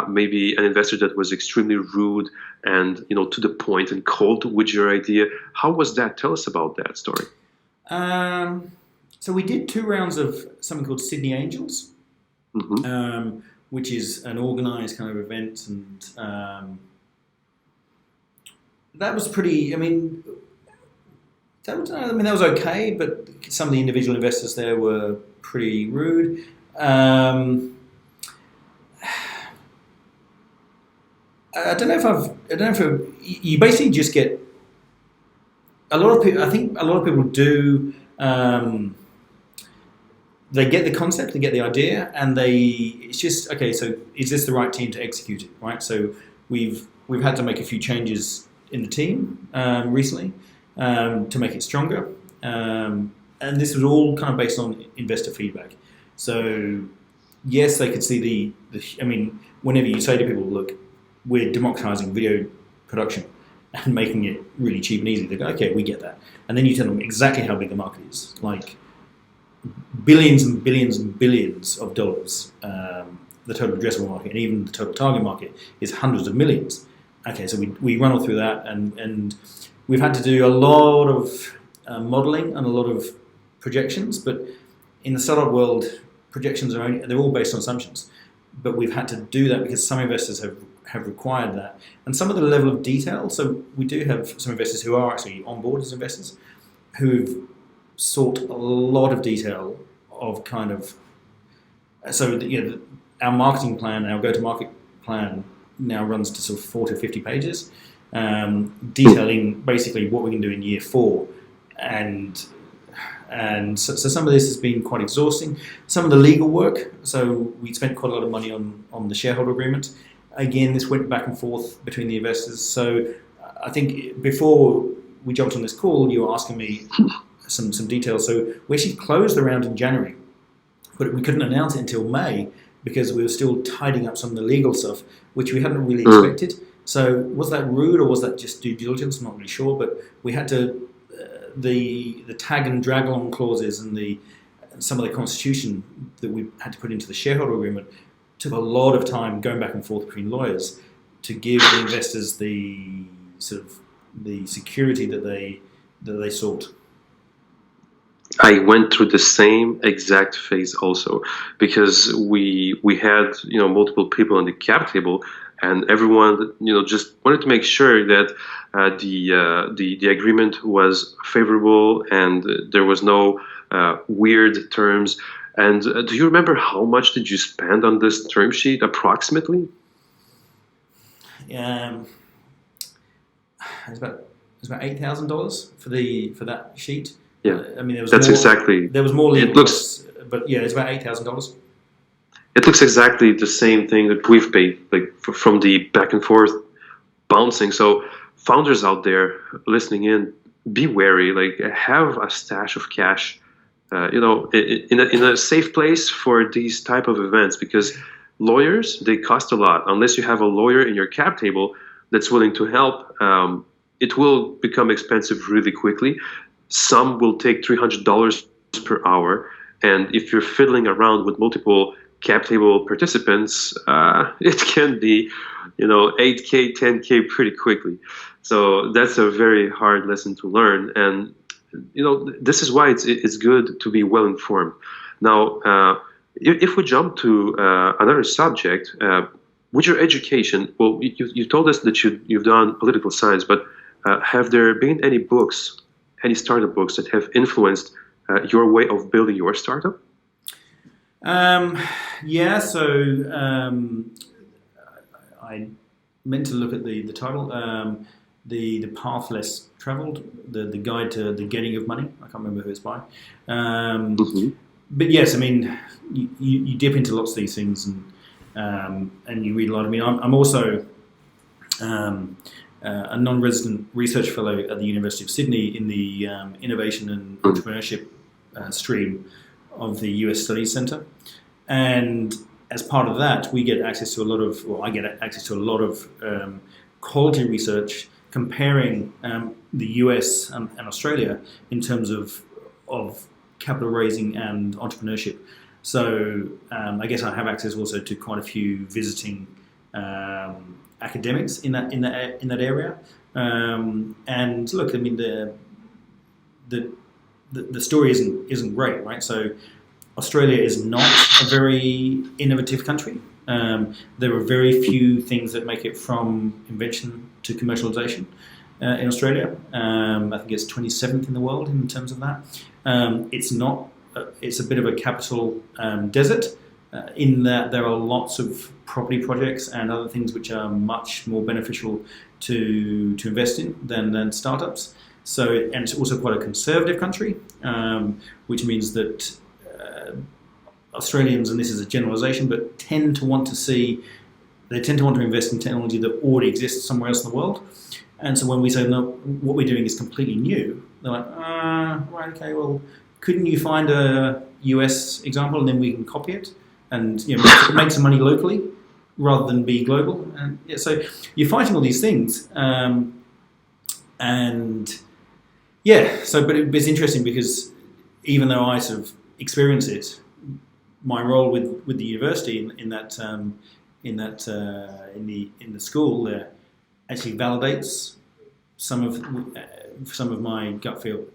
Maybe an investor that was extremely rude and to the point and cold with your idea. How was that? Tell us about that story. So we did 2 rounds of something called Sydney Angels. Mm-hmm. Which is an organised kind of event, and that was pretty. That was okay, but some of the individual investors there were pretty rude. I don't know if you basically just get a lot of people. I think a lot of people do. They get the concept, they get the idea, and it's just okay. So is this the right team to execute it? Right. So we've had to make a few changes in the team recently to make it stronger, and this was all kind of based on investor feedback. So yes, they could see whenever you say to people, look, we're democratizing video production and making it really cheap and easy, they go, okay, we get that, and then you tell them exactly how big the market is, like billions and billions and billions of dollars. The total addressable market and even the total target market is hundreds of millions. Okay, so we run all through that, and we've had to do a lot of modeling and a lot of projections. But in the startup world, projections they're all based on assumptions. But we've had to do that because some investors have required that, and some of the level of detail. So we do have some investors who are actually on board as investors who've sought a lot of detail of kind of our marketing plan, our go-to-market plan now runs to sort of 40 or 50 pages, detailing basically what we can do in year 4, and so some of this has been quite exhausting. Some of the legal work, so we spent quite a lot of money on the shareholder agreement. Again, this went back and forth between the investors. So I think before we jumped on this call, you were asking me some details. So we actually closed the round in January, but we couldn't announce it until May because we were still tidying up some of the legal stuff, which we hadn't really expected. So was that rude or was that just due diligence? I'm not really sure, but we had to the tag and drag along clauses and some of the constitution that we had to put into the shareholder agreement took a lot of time going back and forth between lawyers to give the investors the sort of the security that they sought. I went through the same exact phase also, because we had multiple people on the cap table, and everyone just wanted to make sure that the agreement was favorable and there was no weird terms. And do you remember how much did you spend on this term sheet approximately? it's about $8,000 for that sheet. Yeah, I mean, that's exactly. There was more legal costs, but yeah, it's about $8,000. It looks exactly the same thing that we've paid, like from the back and forth bouncing. So founders out there listening in, be wary. Like, have a stash of cash, in a safe place for these type of events, because lawyers, they cost a lot. Unless you have a lawyer in your cap table that's willing to help, it will become expensive really quickly. Some will take $300 per hour, and if you're fiddling around with multiple cap table participants, it can be, 8K, 10K pretty quickly. So that's a very hard lesson to learn, and this is why it's good to be well informed. Now, if we jump to another subject, with your education, well, you told us that you've done political science, but have there been any books, any startup books that have influenced your way of building your startup? Yeah, so I meant to look at the title, the Path Less Traveled, the guide to the getting of money. I can't remember who it's by. But yes, I mean, you dip into lots of these things, and you read a lot. I mean, I'm also a non-resident research fellow at the University of Sydney in the innovation and entrepreneurship stream of the US Studies Centre, and as part of that, we get access to I get access to a lot of quality research comparing the US and Australia in terms of capital raising and entrepreneurship. So I guess I have access also to quite a few visiting academics in that area. And look, I mean, the story isn't great, right? So Australia is not a very innovative country. There are very few things that make it from invention to commercialization in Australia. I think it's 27th in the world in terms of that. It's a bit of a capital desert in that there are lots of property projects and other things which are much more beneficial to invest in than startups. So, and it's also quite a conservative country, which means that Australians, and this is a generalisation, but tend to want to invest in technology that already exists somewhere else in the world. And so when we say, no, what we're doing is completely new, they're like, right, okay, well, couldn't you find a US example and then we can copy it and make some money locally rather than be global? And yeah, so you're fighting all these things, and yeah. So, but it's interesting because even though I sort of experience it, my role with the university in the school there actually validates some of my gut feel.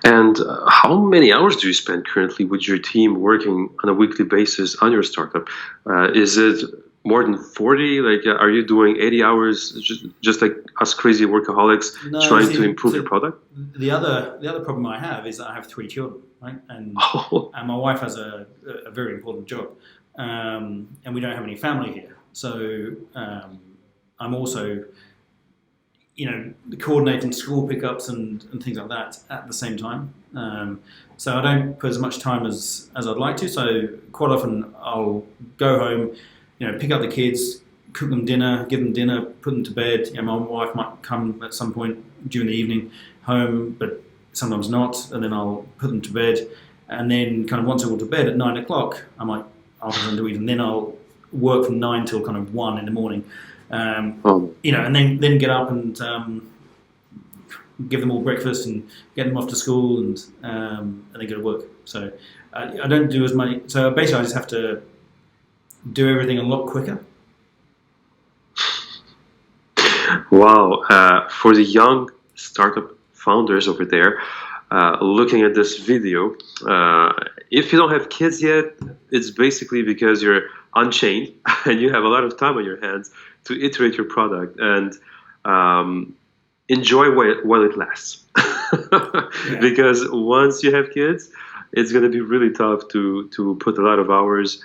And how many hours do you spend currently with your team working on a weekly basis on your startup? Is it more than 40? Like, are you doing 80 hours just like us crazy workaholics trying to improve your product? The other problem I have is that I have 3 children, right? And my wife has a very important job, and we don't have any family here. So I'm also coordinating school pickups and things like that at the same time. So I don't put as much time as I'd like to. So quite often I'll go home, pick up the kids, cook them dinner, give them dinner, put them to bed. My wife might come at some point during the evening home, but sometimes not. And then I'll put them to bed. And then kind of once they're all to bed at 9 o'clock, I might ask them to eat. And then I'll work from 9 till kind of 1 in the morning. And then get up and give them all breakfast and get them off to school and then go to work. So I don't do as many. So basically, I just have to do everything a lot quicker. Wow! For the young startup founders over there, looking at this video, if you don't have kids yet, it's basically because you're unchained and you have a lot of time on your hands to iterate your product and enjoy while it lasts. Yeah. Because once you have kids, it's going to be really tough to put a lot of hours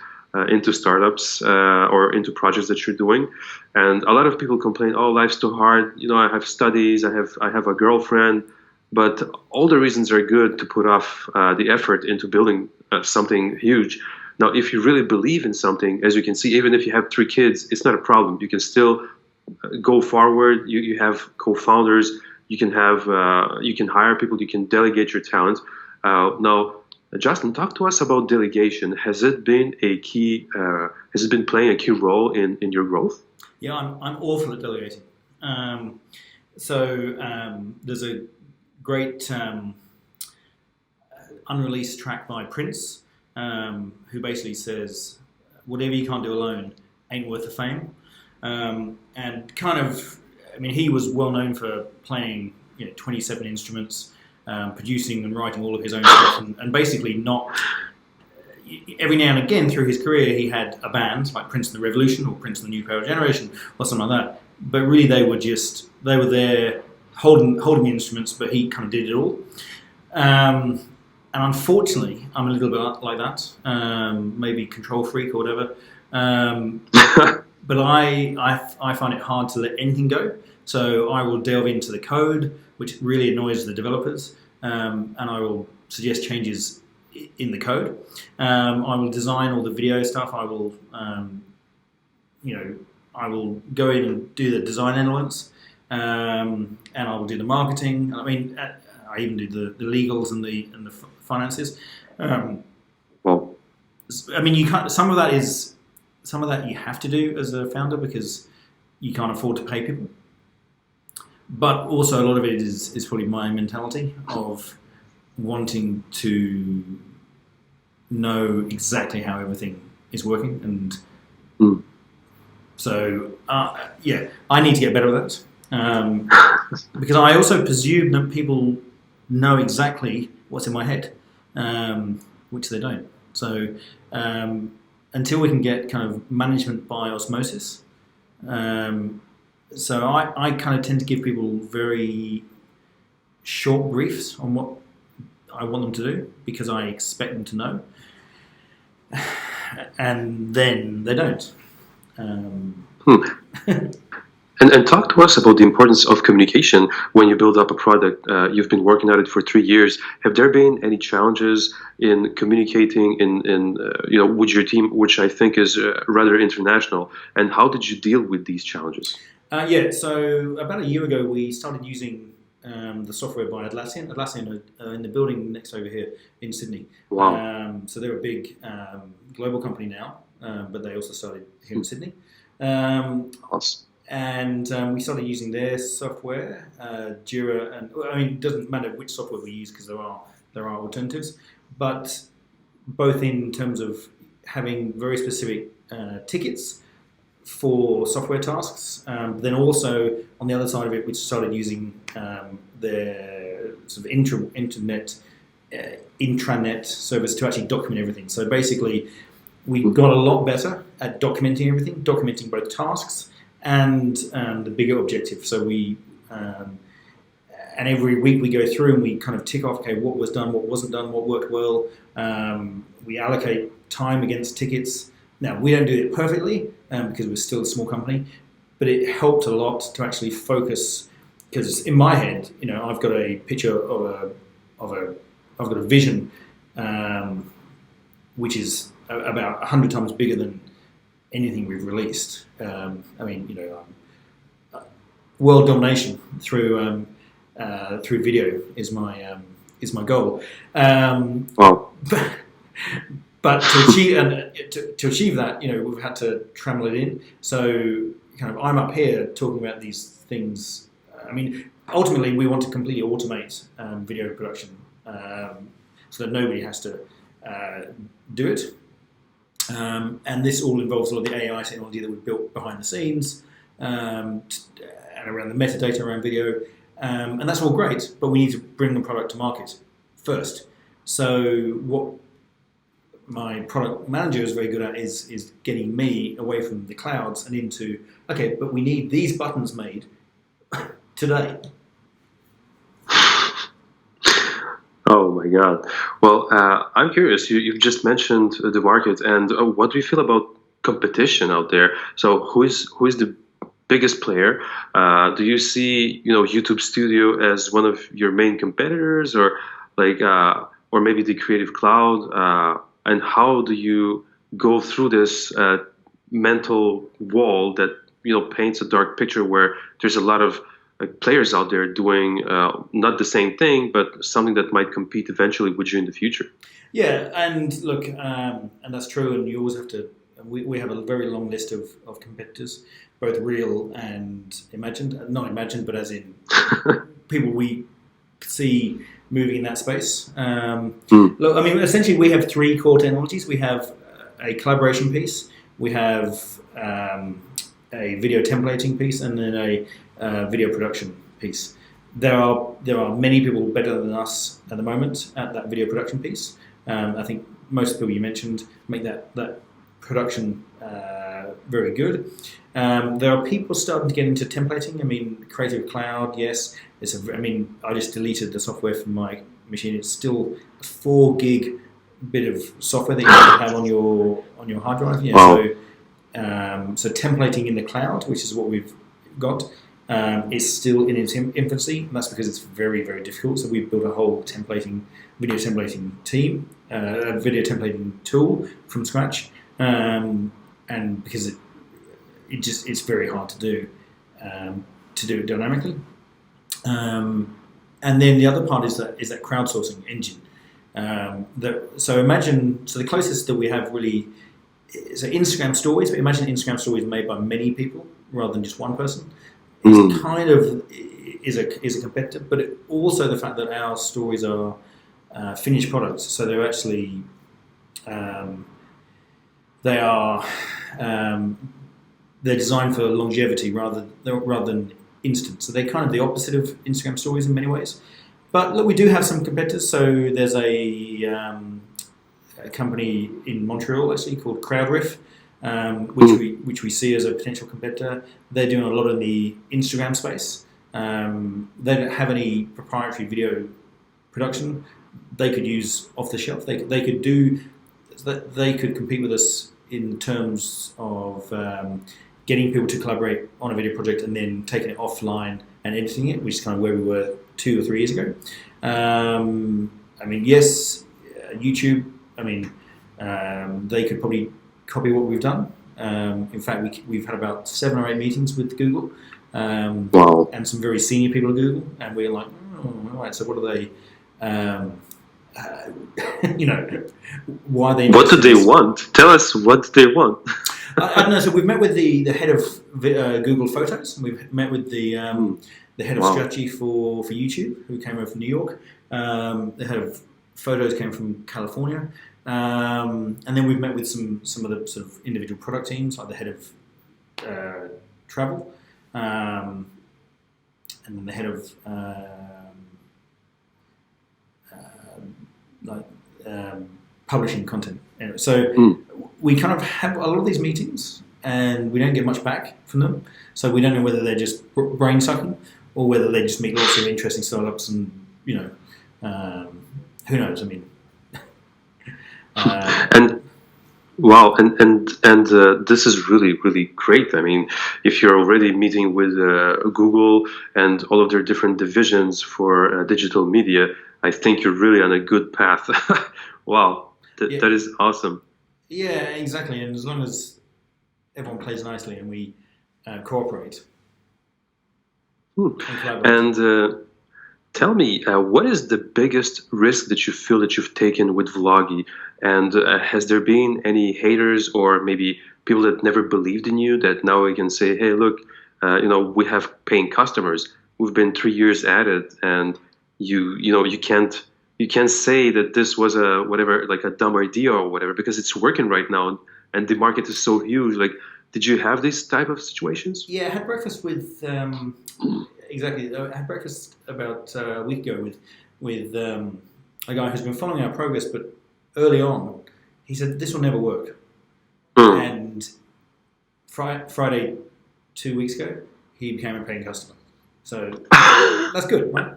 into startups or into projects that you're doing. And a lot of people complain, oh, life's too hard. I have studies, I have a girlfriend, but all the reasons are good to put off the effort into building something huge. Now, if you really believe in something, as you can see, even if you have 3 kids, it's not a problem. You can still go forward. You have co-founders. You can hire people. You can delegate your talent. Now, Justin, talk to us about delegation. Has it been playing a key role in your growth? Yeah, I'm awful at delegating. There's a great unreleased track by Prince, who basically says, whatever you can't do alone ain't worth the fame. And kind of, he was well known for playing 27 instruments, producing and writing all of his own stuff, and basically not. Every now and again through his career, he had a band like Prince and the Revolution or Prince and the New Power Generation or something like that. But really, they were there holding the instruments, but he kind of did it all. And unfortunately, I'm a little bit like that, maybe control freak or whatever. But I find it hard to let anything go. So I will delve into the code, which really annoys the developers, and I will suggest changes in the code. I will design all the video stuff. I will, I will go in and do the design elements, and I will do the marketing. I even do the legals and the finances. Well, you can't. Some of that you have to do as a founder because you can't afford to pay people. But also a lot of it is probably my mentality of wanting to know exactly how everything is working, and so I need to get better at that, because I also presume that people know exactly what's in my head, which they don't. So until we can get kind of management by osmosis, so I kind of tend to give people very short briefs on what I want them to do because I expect them to know, and then they don't. And talk to us about the importance of communication when you build up a product. You've been working at it for 3 years. Have there been any challenges in communicating with your team, which I think is rather international? And how did you deal with these challenges? So about a year ago, we started using the software by Atlassian. Atlassian are in the building next over here in Sydney. Wow. So they're a big global company now, but they also started here in Sydney. Awesome. And we started using their software, Jira, and it doesn't matter which software we use because there are alternatives, but both in terms of having very specific tickets for software tasks, then also on the other side of it, we started using their sort of intranet service to actually document everything. So basically, we got a lot better at documenting everything, documenting both tasks and the bigger objective. So we and every week we go through and we kind of tick off, okay, what was done, what wasn't done, what worked well. We allocate time against tickets. Now, we don't do it perfectly because we're still a small company, but it helped a lot to actually focus, because in my head, I've got a picture I've got a vision which is about 100 times bigger than anything we've released. World domination through video is my goal. Wow. But to achieve that, we've had to trample it in. So kind of I'm up here talking about these things. Ultimately we want to completely automate video production so that nobody has to do it. And this all involves a lot of the AI technology that we've built behind the scenes and around the metadata around video. And that's all great, but we need to bring the product to market first. So what my product manager is very good at is getting me away from the clouds and into, okay, but we need these buttons made today. Oh my God. Well, I'm curious. You've just mentioned the market, and what do you feel about competition out there? So, who is the biggest player? Do you see, YouTube Studio as one of your main competitors, or or maybe the Creative Cloud? And how do you go through this mental wall that paints a dark picture where there's a lot of players out there doing not the same thing, but something that might compete eventually with you in the future? Yeah, and look, and that's true. And you always have to. We have a very long list of competitors, both real and imagined. Not imagined, but as in people we see moving in that space. Look, I mean, essentially, we have three core technologies. We have a collaboration piece, we have a video templating piece, and then a video production piece. There are many people better than us at the moment at that video production piece. I think most of the people you mentioned make that production very good. There are people starting to get into templating. I mean, Creative Cloud, yes. I just deleted the software from my machine. It's still a 4 gig bit of software that you have to have on your hard drive. Yeah. Wow. So templating in the cloud, which is what we've got, is still in its infancy. And that's because it's very, very difficult. So we've built a whole video templating team, a video templating tool from scratch. And because it's very hard to do it dynamically. And then the other part is that crowdsourcing engine. So the closest that we have really is Instagram stories, but imagine Instagram stories made by many people rather than just one person. It's kind of is a competitor, but also the fact that our stories are finished products, so they're actually they're designed for longevity rather than instant. So they're kind of the opposite of Instagram stories in many ways. But look, we do have some competitors. So there's a company in Montreal actually called CrowdRiff, which we see as a potential competitor. They're doing a lot in the Instagram space. They don't have any proprietary video production. They could use off the shelf. They could compete with us in terms of getting people to collaborate on a video project and then taking it offline and editing it, which is kind of where we were 2 or 3 years ago. Yes, YouTube. They could probably copy what we've done. In fact, we've had about 7 or 8 meetings with Google, Wow. and some very senior people at Google, and we're like, all right. So what are they? Why are they? What do they want? Tell us what they want. I don't know. So we've met with the head of Google Photos, and we've met with the head of strategy for YouTube, who came over from New York. The head of Photos came from California, and then we've met with some of the sort of individual product teams, like the head of travel, and then the head of publishing content. Anyway, so we kind of have a lot of these meetings, and we don't get much back from them. So we don't know whether they're just brain sucking or whether they just meet lots of interesting startups, and who knows? I mean, and wow, and this is really, really great. I mean, if you're already meeting with Google and all of their different divisions for digital media, I think you're really on a good path. Wow, that is awesome. Yeah, exactly. And as long as everyone plays nicely and we cooperate and collaborate. And tell me, what is the biggest risk that you feel that you've taken with Vloggi? And has there been any haters or maybe people that never believed in you that now we can say, hey, look, we have paying customers. We've been 3 years at it, and you can't say that this was a dumb idea or whatever, because it's working right now and the market is so huge. Like, did you have this type of situations? Yeah, I had breakfast with exactly. I had breakfast about a week ago with a guy who's been following our progress, but early on he said this will never work. And Friday 2 weeks ago he became a paying customer. So that's good, right?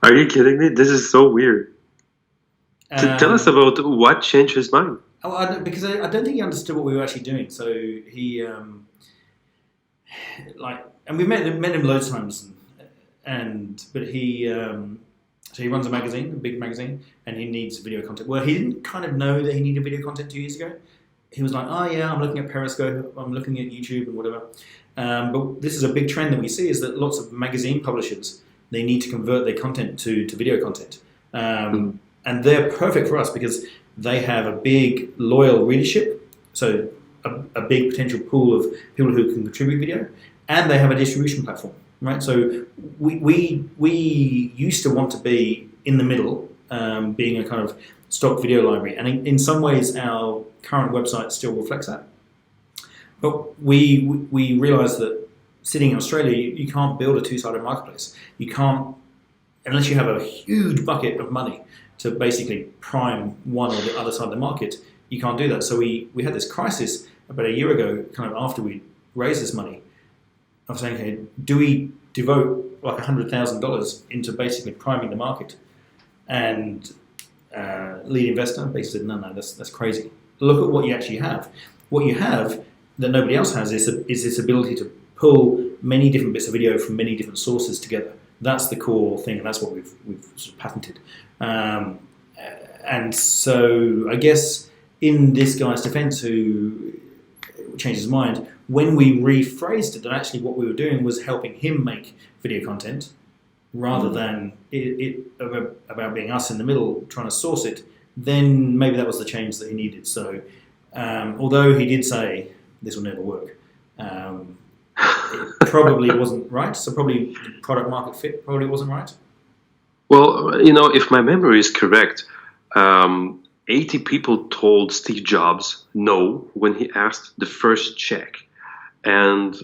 Are you kidding me? This is so weird. Tell us about what changed his mind. Because I don't think he understood what we were actually doing. So he, and we met him loads of times, but he, so he runs a magazine, a big magazine, and he needs video content. Well, he didn't kind of know that he needed video content 2 years ago. He was like, oh yeah, I'm looking at Periscope, I'm looking at YouTube and whatever. But this is a big trend that we see, is that lots of magazine publishers, they need to convert their content to video content. And they're perfect for us because they have a big loyal readership, so a big potential pool of people who can contribute video, and they have a distribution platform, right? So we used to want to be in the middle, being a kind of stock video library, and in some ways our current website still reflects that. But we realised that sitting in Australia, you can't build a two-sided marketplace. You can't, unless you have a huge bucket of money to basically prime one or the other side of the market, you can't do that. So we had this crisis about a year ago, kind of after we raised this money, of saying, okay, do we devote like $100,000 into basically priming the market? And lead investor basically said, no, that's crazy. Look at what you actually have. What you have that nobody else has is this ability to pull many different bits of video from many different sources together. That's the core thing, and that's what we've sort of patented. And so I guess in this guy's defense, who changed his mind, when we rephrased it, that actually what we were doing was helping him make video content rather than about being us in the middle trying to source it, then maybe that was the change that he needed. So although he did say this will never work, it probably wasn't right. So probably the product market fit probably wasn't right. Well, if my memory is correct, 80 people told Steve Jobs no when he asked the first check. And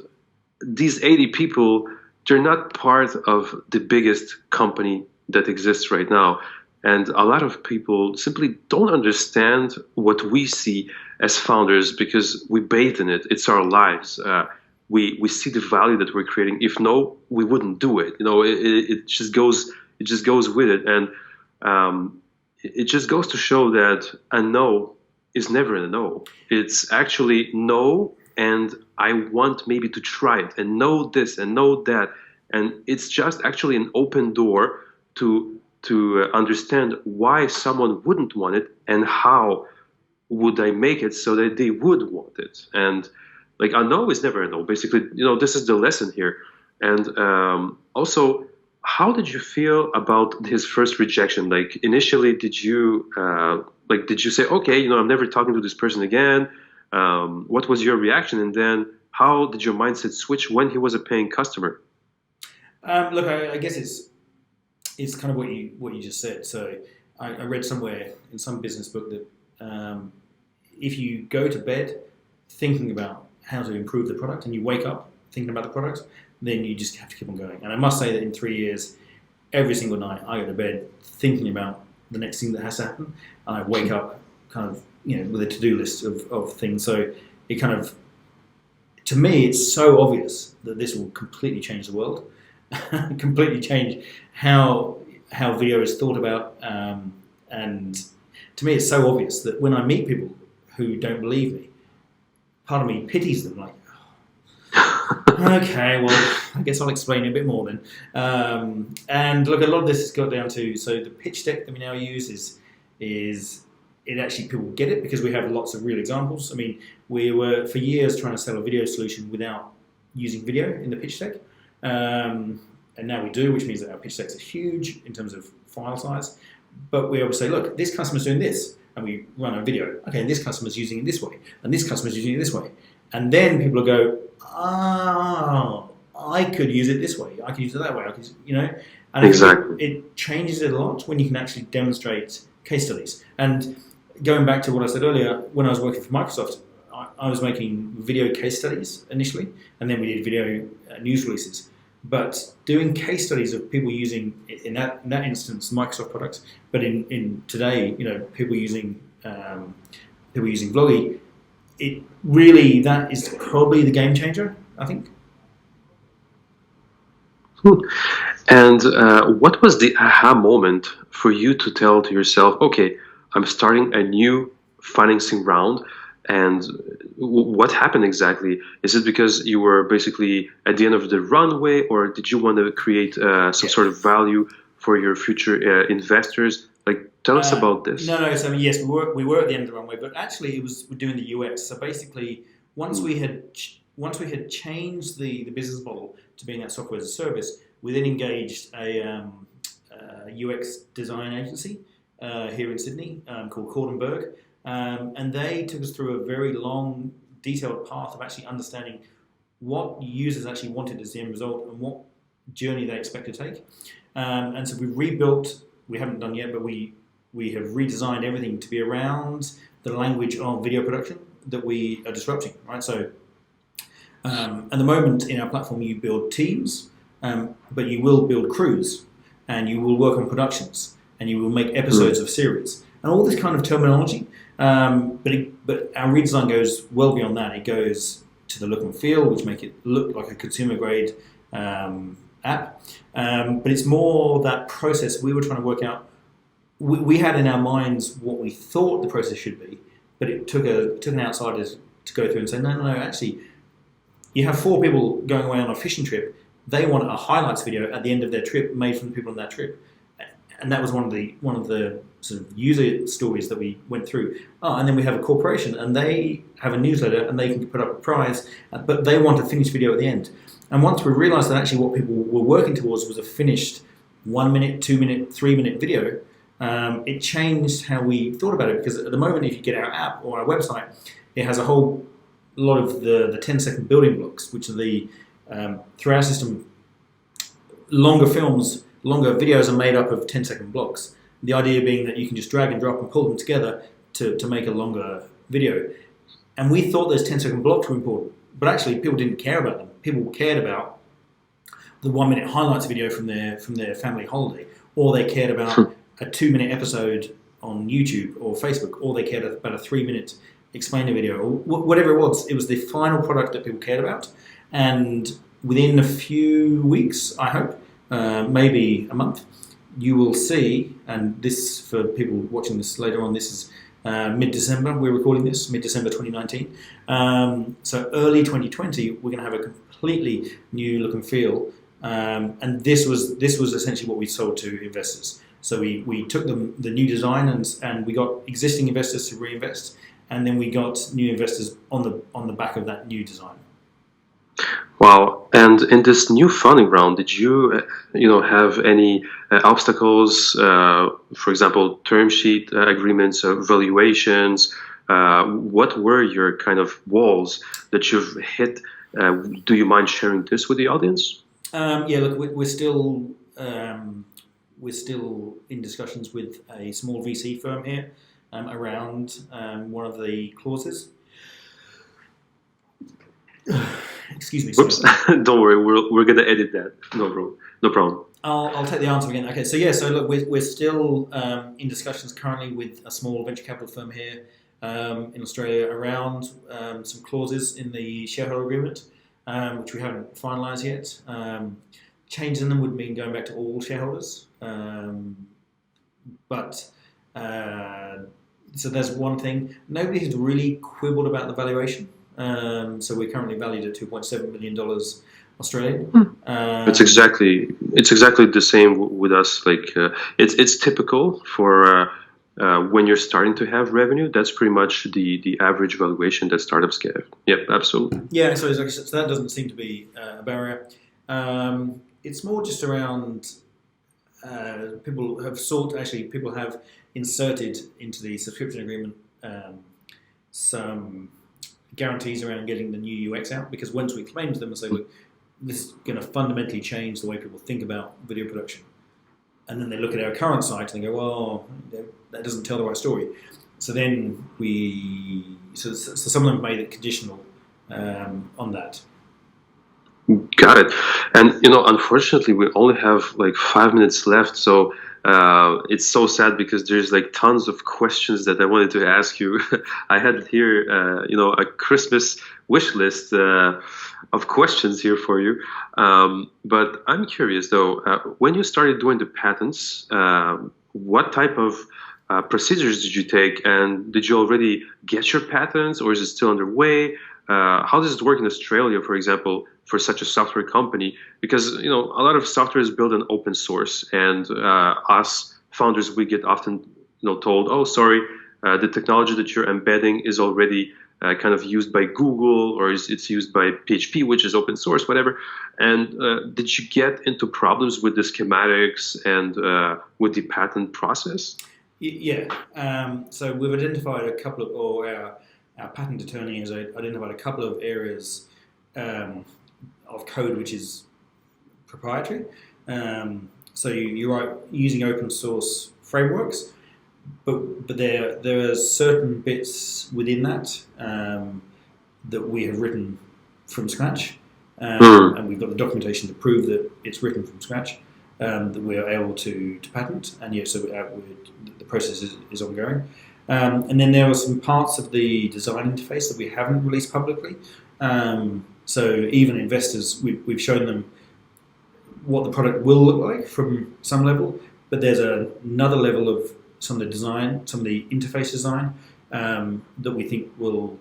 these 80 people, they're not part of the biggest company that exists right now. And a lot of people simply don't understand what we see as founders because we bathe in it. It's our lives. We see the value that we're creating. If no, we wouldn't do it. It just goes with it. And it just goes to show that a no is never a no. It's actually no, and I want maybe to try it, and know this and know that. And it's just actually an open door to understand why someone wouldn't want it and how would I make it so that they would want it. And like a no is never a no. Basically, this is the lesson here. And also, how did you feel about his first rejection? Like initially, did you say, okay, I'm never talking to this person again? What was your reaction? And then how did your mindset switch when he was a paying customer? Look, I guess it's kind of what you just said. So I read somewhere in some business book that if you go to bed thinking about how to improve the product and you wake up thinking about the product, then you just have to keep on going. And I must say that in 3 years, every single night I go to bed thinking about the next thing that has to happen, and I wake up kind of with a to-do list of things. So it kind of, to me, it's so obvious that this will completely change the world. Completely change how video is thought about, and to me it's so obvious that when I meet people who don't believe me, part of me pities them, like, okay, well, I guess I'll explain a bit more then. And look, a lot of this has got down to, so the pitch deck that we now use is it actually, people get it because we have lots of real examples. I mean, we were for years trying to sell a video solution without using video in the pitch deck. And now we do, which means that our pitch decks are huge in terms of file size. But we always say, look, this customer's doing this, and we run a video. Okay, and this customer's using it this way, and this customer's using it this way. And then people will go, I could use it this way, I could use it that way, I could, And exactly. It changes it a lot when you can actually demonstrate case studies. And going back to what I said earlier, when I was working for Microsoft, I was making video case studies initially, and then we did video news releases. But doing case studies of people using, in that instance, Microsoft products, but in today, people using Vloggi, it really, that is probably the game changer, I think. And what was the aha moment for you to tell to yourself, okay, I'm starting a new financing round? And what happened exactly? Is it because you were basically at the end of the runway, or did you want to create some Yeah. sort of value for your future investors? Like, tell us about this. No. So yes, we were at the end of the runway, but actually it was we're doing the UX. So basically, once we had changed the business model to being that software as a service, we then engaged a UX design agency here in Sydney called Cordenberg, and they took us through a very long, detailed path of actually understanding what users actually wanted as the end result and what journey they expect to take. And so we rebuilt. We haven't done yet, but we have redesigned everything to be around the language of video production that we are disrupting. Right. So at the moment in our platform, you build teams, but you will build crews, and you will work on productions, and you will make episodes of series, and all this kind of terminology. But our redesign goes well beyond that. It goes to the look and feel, which make it look like a consumer grade app. But it's more that process we were trying to work out. We had in our minds what we thought the process should be, but it took an outsider to go through and say, no, actually, you have 4 people going away on a fishing trip. They want a highlights video at the end of their trip made from the people on that trip. And that was one of the sort of user stories that we went through. Oh, and then we have a corporation, and they have a newsletter, and they can put up a prize, but they want a finished video at the end. And once we realised that actually what people were working towards was a finished 1 minute, 2 minute, 3 minute video, it changed how we thought about it. Because at the moment, if you get our app or our website, it has a whole lot of the 10-second building blocks, which are through our system, longer videos are made up of 10-second blocks. The idea being that you can just drag and drop and pull them together to make a longer video. And we thought those 10-second blocks were important, but actually people didn't care about them. People cared about the 1 minute highlights video from their family holiday, or they cared about a 2 minute episode on YouTube or Facebook, or they cared about a 3 minute explainer video, or whatever it was. It was the final product that people cared about. And within a few weeks, I hope, maybe a month, you will see, and this, for people watching this later on, this is mid-December, we're recording this, mid-December 2019. So early 2020, we're going to have a completely new look and feel. And this was essentially what we sold to investors. So we took the new design and we got existing investors to reinvest, and then we got new investors on the back of that new design. Wow! And in this new funding round, did you, have any obstacles? For example, term sheet agreements, valuations. What were your kind of walls that you've hit? Do you mind sharing this with the audience? Yeah, look, we're still in discussions with a small VC firm here around one of the clauses. Excuse me. Oops. Don't worry, we're gonna edit that. No problem. I'll take the answer again. Okay, so look, we're still in discussions currently with a small venture capital firm here in Australia around some clauses in the shareholder agreement, which we haven't finalised yet. Changing them would mean going back to all shareholders, so there's one thing. Nobody has really quibbled about the valuation. So we're currently valued at $2.7 million Australian. It's exactly the same with us. Like it's typical for when you're starting to have revenue. That's pretty much the average valuation that startups get. Yep, absolutely. Yeah, so that doesn't seem to be a barrier. It's more just around people have inserted into the subscription agreement some guarantees around getting the new UX out, because once we explain to them and say, look, this is going to fundamentally change the way people think about video production, and then they look at our current site and they go, well, that doesn't tell the right story. So then so some of them made it conditional on that. Got it. And unfortunately, we only have like 5 minutes left. So It's so sad because there's like tons of questions that I wanted to ask you. I had here, a Christmas wish list of questions here for you. But I'm curious though, when you started doing the patents, what type of procedures did you take, and did you already get your patents, or is it still underway? How does it work in Australia, for example, for such a software company? Because a lot of software is built on open source, and us founders, we get often told, "Oh, sorry, the technology that you're embedding is already kind of used by Google, or it's used by PHP, which is open source, whatever." And did you get into problems with the schematics and with the patent process? Yeah. So we've identified a couple of, or our patent attorney has identified a couple of areas of code which is proprietary. So you're right, using open source frameworks, but there are certain bits within that that we have written from scratch, and we've got the documentation to prove that it's written from scratch, that we are able to patent, and so the process is ongoing. And then there are some parts of the design interface that we haven't released publicly. So even investors, we've shown them what the product will look like from some level, but there's another level of some of the design, some of the interface design that we think will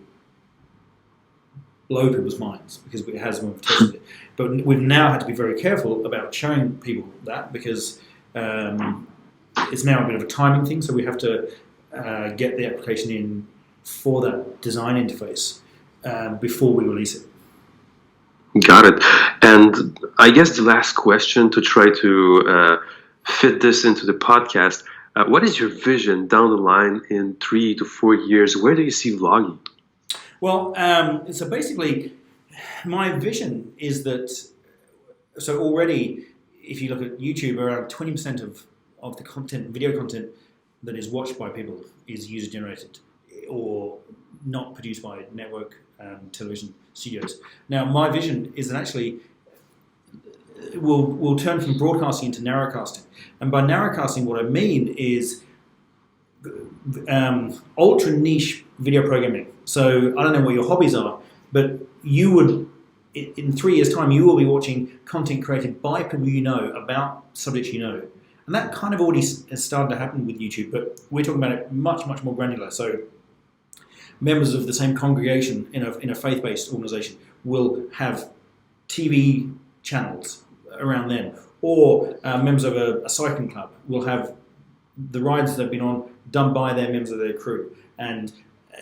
blow people's minds because it has when we've tested it. But we've now had to be very careful about showing people that because it's now a bit of a timing thing, so we have to get the application in for that design interface before we release it. Got it. And I guess the last question to try to fit this into the podcast, what is your vision down the line in 3 to 4 years? Where do you see Vloggi? Well, so basically, my vision is that, so already, if you look at YouTube, around 20% of the content, video content that is watched by people is user-generated or not produced by network television studios. Now, my vision is that actually we'll turn from broadcasting into narrowcasting. And by narrowcasting, what I mean is ultra niche video programming. So I don't know what your hobbies are, but you would, in 3 years' time, you will be watching content created by people you know about subjects you know. And that kind of already has started to happen with YouTube, but we're talking about it much, much more granular. So members of the same congregation in a faith-based organization will have TV channels around them, or members of a cycling club will have the rides that they've been on done by their members of their crew. And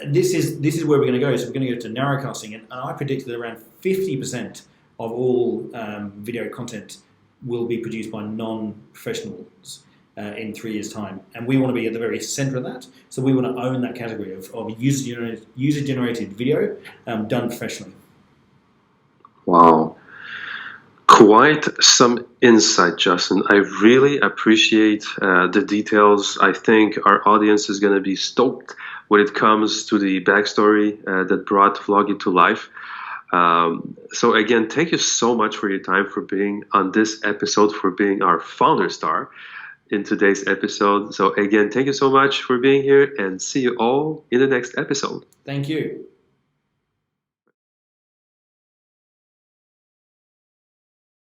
this is where we're going to go. So we're going to go to narrowcasting, and I predict that around 50% of all video content will be produced by non-professionals in 3 years' time. And we want to be at the very center of that. So we want to own that category of user-generated video done professionally. Wow. Quite some insight, Justin. I really appreciate the details. I think our audience is going to be stoked when it comes to the backstory that brought Vloggi to life. So again, thank you so much for your time, for being on this episode, for being our founder star in today's episode. So again, thank you so much for being here, and see you all in the next episode. Thank you.